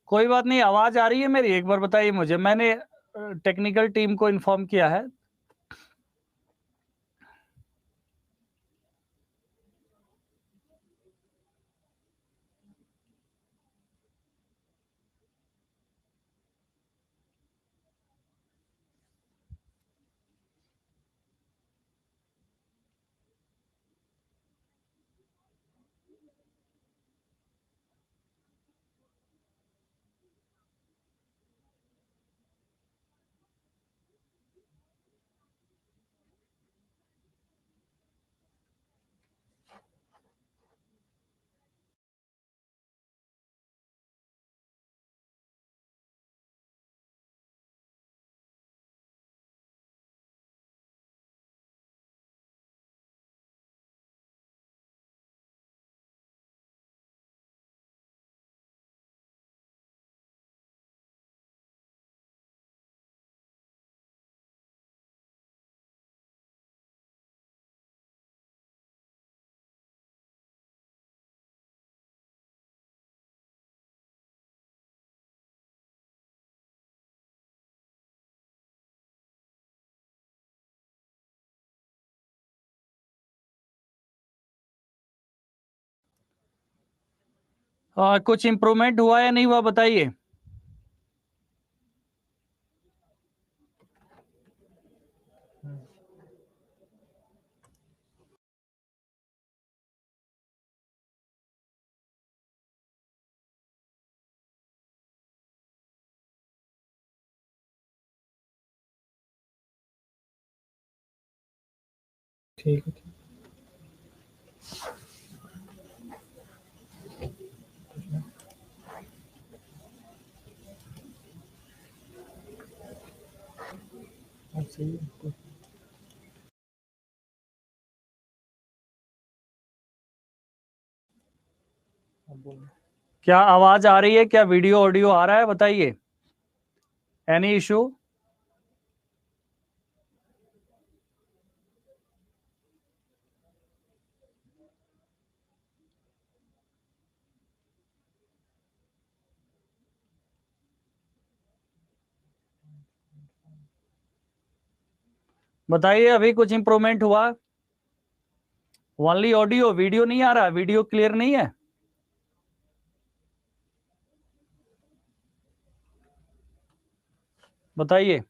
कोई बात नहीं, आवाज आ रही है मेरी? एक बार बताइए मुझे, मैंने टेक्निकल टीम को इन्फॉर्म किया है। कुछ इम्प्रूवमेंट हुआ या नहीं हुआ बताइए। ठीक है। सही है। क्या आवाज आ रही है? क्या वीडियो ऑडियो आ रहा है? बताइए। Any issue? बताइए, अभी कुछ इम्प्रूवमेंट हुआ? ओनली ऑडियो, वीडियो नहीं आ रहा? वीडियो क्लियर नहीं है? बताइए।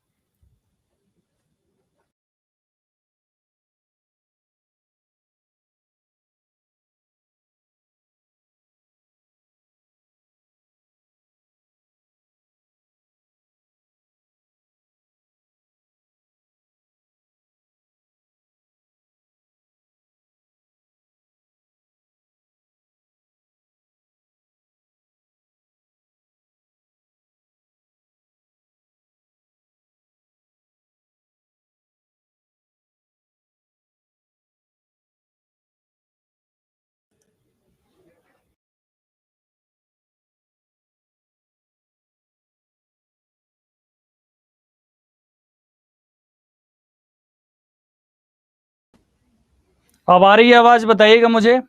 अब आ रही है आवाज? बताइएगा मुझे,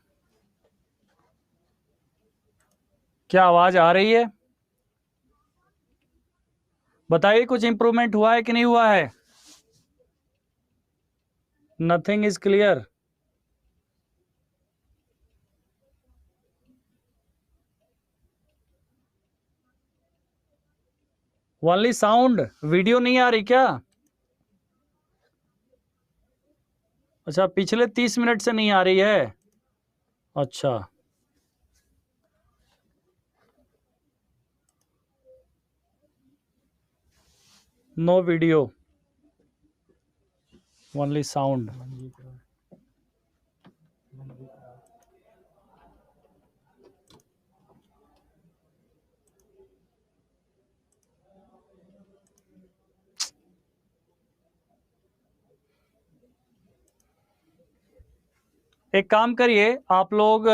क्या आवाज आ रही है? बताइए, कुछ इंप्रूवमेंट हुआ है कि नहीं हुआ है? Nothing is clear. Only sound, video नहीं आ रही क्या? अच्छा, पिछले 30 मिनट से नहीं आ रही है। अच्छा, नो वीडियो, ओनली साउंड। एक काम करिए आप लोग,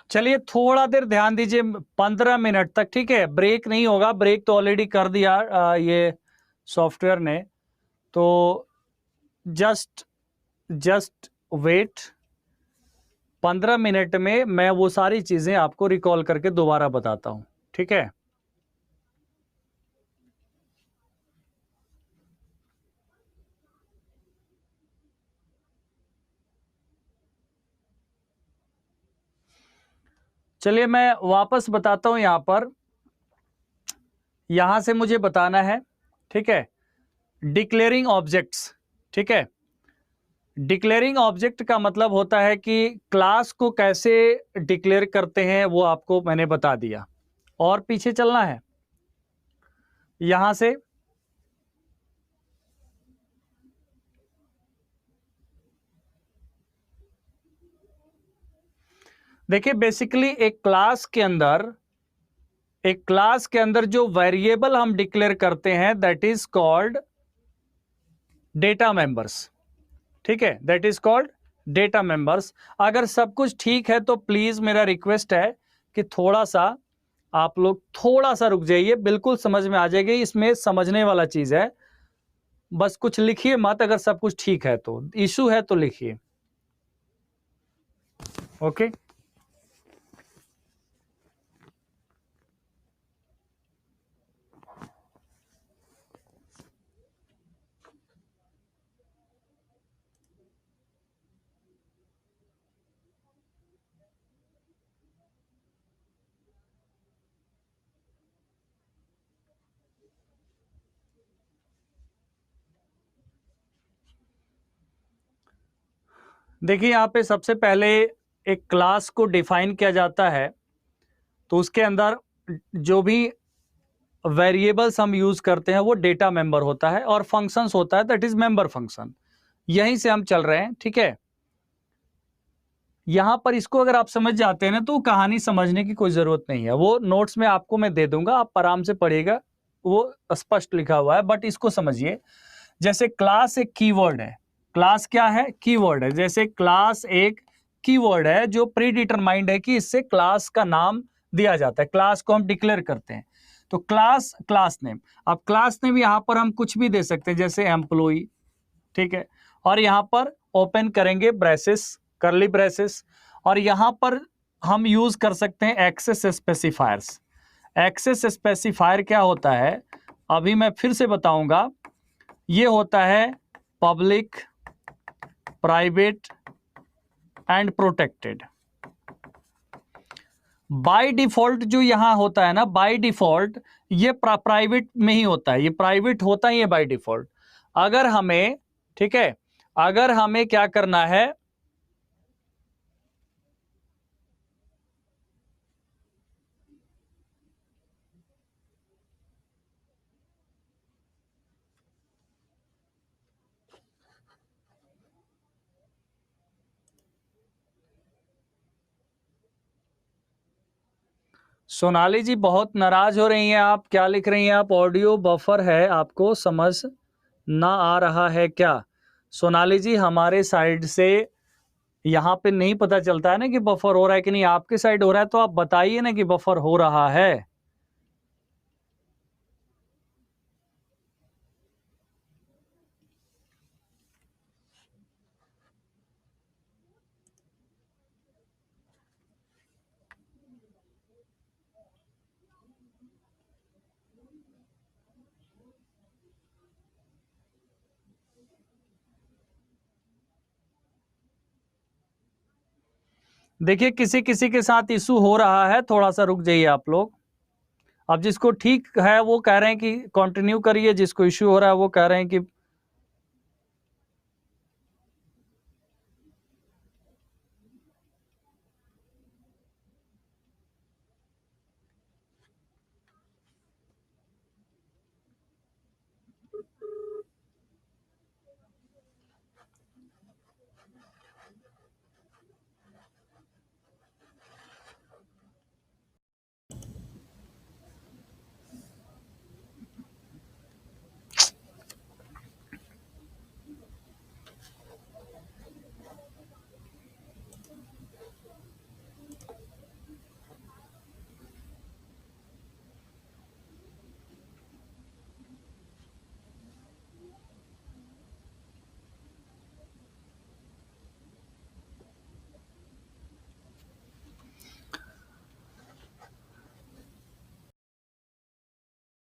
चलिए थोड़ा देर ध्यान दीजिए, 15 मिनट तक, ठीक है। ब्रेक नहीं होगा, ब्रेक तो ऑलरेडी कर दिया ये सॉफ्टवेयर ने। तो जस्ट जस्ट वेट, 15 मिनट में मैं वो सारी चीजें आपको रिकॉल करके दोबारा बताता हूं, ठीक है। चलिए मैं वापस बताता हूं, यहां से मुझे बताना है, ठीक है, डिक्लेयरिंग ऑब्जेक्ट्स, ठीक है। डिक्लेयरिंग ऑब्जेक्ट का मतलब होता है कि क्लास को कैसे डिक्लेयर करते हैं, वो आपको मैंने बता दिया। और पीछे चलना है यहां से, देखिए बेसिकली एक क्लास के अंदर जो वेरिएबल हम डिक्लेयर करते हैं that is called data members, ठीक है, that is called data members. अगर सब कुछ ठीक है तो प्लीज मेरा रिक्वेस्ट है कि थोड़ा सा आप लोग थोड़ा सा रुक जाइए, बिल्कुल समझ में आ जाएगी, इसमें समझने वाला चीज है। बस कुछ लिखिए मत, अगर सब कुछ ठीक है तो, इशू है तो लिखिए, ओके। देखिए यहां पे सबसे पहले एक क्लास को डिफाइन किया जाता है, तो उसके अंदर जो भी वेरिएबल्स हम यूज करते हैं वो डेटा मेंबर होता है, और फंक्शंस होता है दैट इज मेंबर फंक्शन। यहीं से हम चल रहे हैं, ठीक है। यहां पर इसको अगर आप समझ जाते हैं ना तो कहानी समझने की कोई जरूरत नहीं है, वो नोट्स में आपको मैं दे दूंगा, आप आराम से पढ़िएगा, वो स्पष्ट लिखा हुआ है। बट इसको समझिए, जैसे क्लास एक कीवर्ड है, क्लास क्या है, कीवर्ड है। जैसे क्लास एक कीवर्ड है जो प्री डिटरमाइंड है कि इससे क्लास का नाम दिया जाता है, क्लास को हम डिक्लेयर करते हैं। तो क्लास नेम, अब क्लास नेम यहां पर हम कुछ भी दे सकते हैं, जैसे एम्प्लॉय, ठीक है। और यहां पर ओपन करेंगे ब्रेसेस, करली ब्रेसेस, और यहां पर हम यूज कर सकते हैं एक्सेस स्पेसिफायर्स। एक्सेस स्पेसिफायर क्या होता है, अभी मैं फिर से बताऊंगा। ये होता है public, private and protected. By default जो यहां होता है ना, बाय डिफॉल्ट ये प्राइवेट में ही होता है, ये प्राइवेट होता ही है बाय डिफॉल्ट। अगर हमें, ठीक है, अगर हमें क्या करना है, सोनाली जी बहुत नाराज हो रही हैं आप, क्या लिख रही हैं आप, ऑडियो बफर है, आपको समझ ना आ रहा है क्या? सोनाली जी हमारे साइड से यहां पे नहीं पता चलता है ना कि बफर हो रहा है कि नहीं, आपके साइड हो रहा है तो आप बताइए ना कि बफर हो रहा है। देखिए किसी किसी के साथ इशू हो रहा है, थोड़ा सा रुक जाइए आप लोग। अब जिसको ठीक है वो कह रहे हैं कि कंटिन्यू करिए, जिसको इश्यू हो रहा है वो कह रहे हैं कि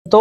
तो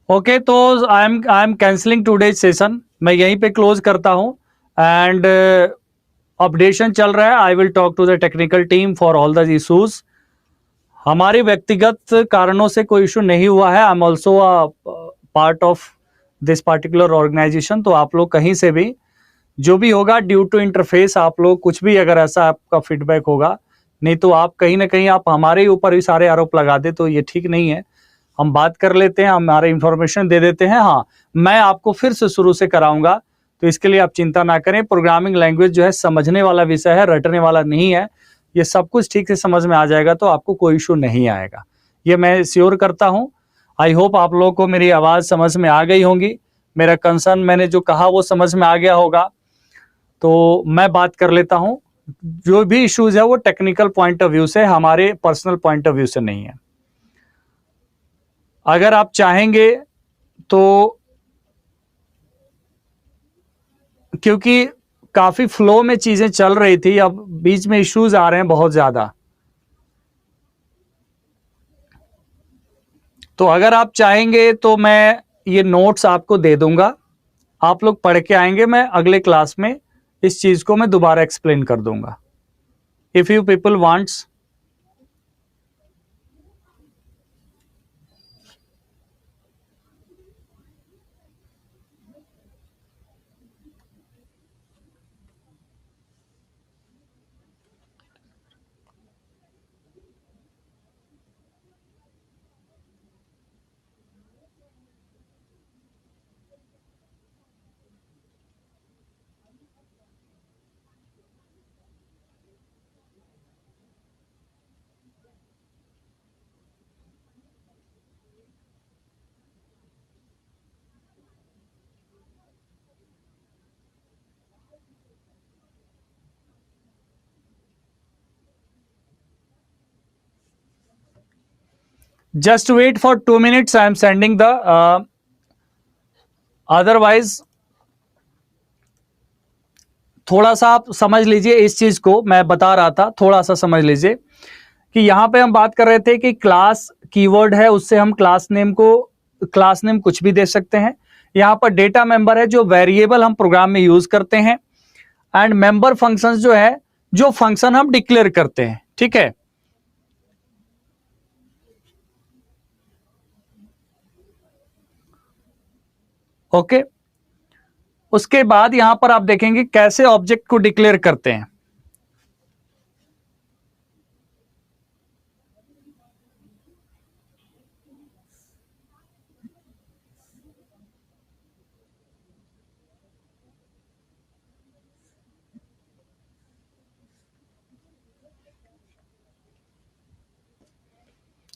ओके, तो I am cancelling today's session, मैं यहीं पे क्लोज करता हूं। एंड अपडेशन चल रहा है, I will talk to the technical team for all the issues. हमारे व्यक्तिगत कारणों से कोई इशू नहीं हुआ है, I am also part of this particular organization. तो आप लोग कहीं से भी जो भी होगा ड्यू टू इंटरफेस, आप लोग कुछ भी अगर ऐसा आपका फीडबैक होगा, नहीं तो आप कहीं ना कहीं आप हमारे ऊपर भी सारे आरोप लगा दे तो ये ठीक नहीं है। हम बात कर लेते हैं, हमारे इंफॉर्मेशन दे देते हैं। हाँ, मैं आपको फिर से शुरू से कराऊंगा, तो इसके लिए आप चिंता ना करें। प्रोग्रामिंग लैंग्वेज जो है समझने वाला विषय है, रटने वाला नहीं है। ये सब कुछ ठीक से समझ में आ जाएगा तो आपको कोई इशू नहीं आएगा, ये मैं श्योर करता हूं। आई होप आप लोगों को मेरी आवाज समझ में आ गई होंगी, मेरा कंसर्न मैंने जो कहा वो समझ में आ गया होगा। तो मैं बात कर लेता हूं, जो भी इश्यूज है वो टेक्निकल पॉइंट ऑफ व्यू से, हमारे पर्सनल पॉइंट ऑफ व्यू से नहीं है। अगर आप चाहेंगे तो, क्योंकि काफी फ्लो में चीजें चल रही थी, अब बीच में इश्यूज आ रहे हैं बहुत ज्यादा, तो अगर आप चाहेंगे तो मैं ये नोट्स आपको दे दूंगा, आप लोग पढ़ के आएंगे, मैं अगले क्लास में इस चीज को मैं दोबारा एक्सप्लेन कर दूंगा, if you people wants. Just wait for 2 minutes. I am sending the otherwise थोड़ा सा आप समझ लीजिए इस चीज को, मैं बता रहा था, थोड़ा सा समझ लीजिए कि यहां पे हम बात कर रहे थे कि क्लास कीवर्ड है, उससे हम क्लास नेम कुछ भी दे सकते हैं। यहां पर डेटा मेंबर है, जो वेरिएबल हम प्रोग्राम में यूज करते हैं। एंड मेंबर फंक्शंस जो है, जो फंक्शन हम डिक्लेयर करते हैं, ठीक है। ओके, उसके बाद यहां पर आप देखेंगे कैसे ऑब्जेक्ट को डिक्लेयर करते हैं।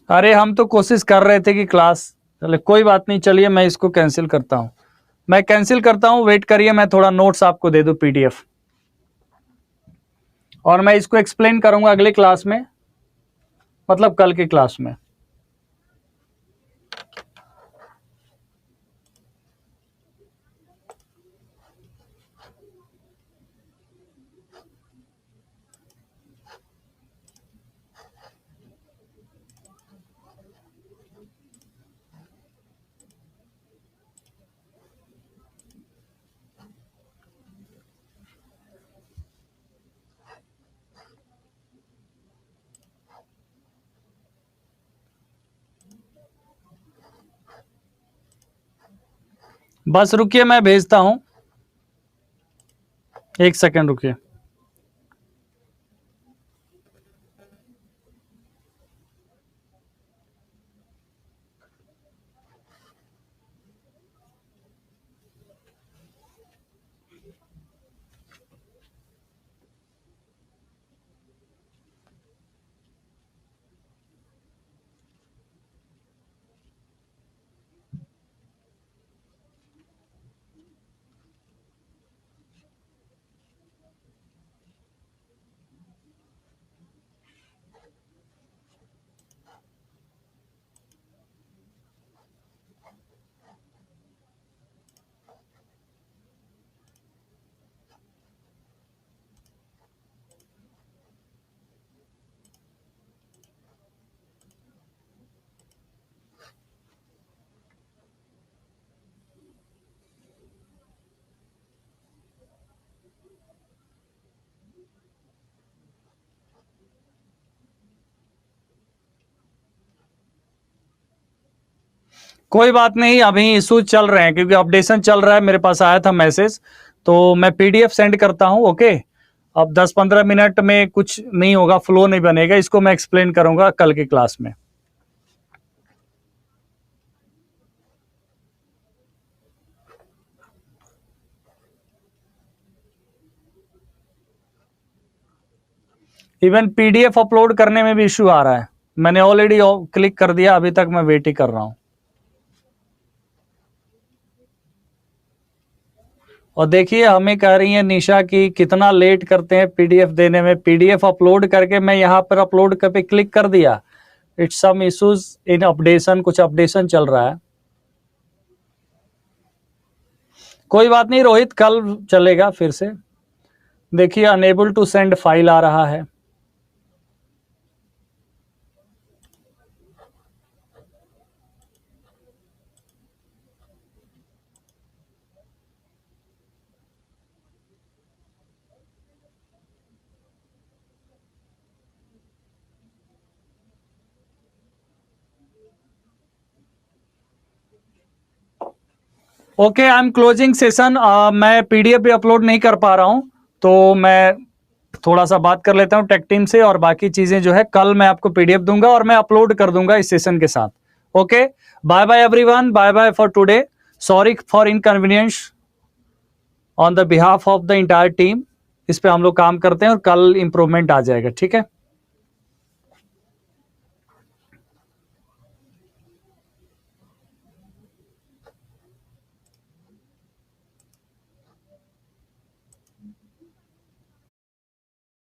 अरे हम तो कोशिश कर रहे थे कि क्लास, चले कोई बात नहीं, चलिए मैं इसको कैंसिल करता हूं, मैं कैंसिल करता हूं, वेट करिए, मैं थोड़ा नोट्स आपको दे दूं पीडीएफ, और मैं इसको एक्सप्लेन करूंगा अगले क्लास में, मतलब कल की क्लास में। बस रुकिए, मैं भेजता हूं, एक सेकंड रुकिए। कोई बात नहीं, अभी इशू चल रहे हैं क्योंकि अपडेशन चल रहा है, मेरे पास आया था मैसेज, तो मैं पीडीएफ सेंड करता हूं। ओके, अब 10-15 मिनट में कुछ नहीं होगा, फ्लो नहीं बनेगा, इसको मैं एक्सप्लेन करूंगा कल की क्लास में। इवन पीडीएफ अपलोड करने में भी इशू आ रहा है, मैंने ऑलरेडी क्लिक कर दिया, अभी तक मैं वेट ही कर रहा हूं। और देखिए हमें कह रही है निशा कि कितना लेट करते हैं पीडीएफ देने में। पीडीएफ अपलोड करके मैं यहाँ पर अपलोड पे क्लिक कर दिया, it's some issues in updation, कुछ अपडेशन चल रहा है। कोई बात नहीं रोहित, कल चलेगा फिर से। देखिए अनेबल टू सेंड फाइल आ रहा है। Okay, I am closing session. मैं पीडीएफ भी अपलोड नहीं कर पा रहा हूं, तो मैं थोड़ा सा बात कर लेता हूं टेक टीम से, और बाकी चीजें जो है कल मैं आपको पीडीएफ दूंगा और मैं अपलोड कर दूंगा इस सेशन के साथ। Okay, bye bye everyone, bye bye for today, sorry for inconvenience on the behalf of the entire team. इस पे हम लोग काम करते हैं और कल इंप्रूवमेंट आ जाएगा, ठीक है।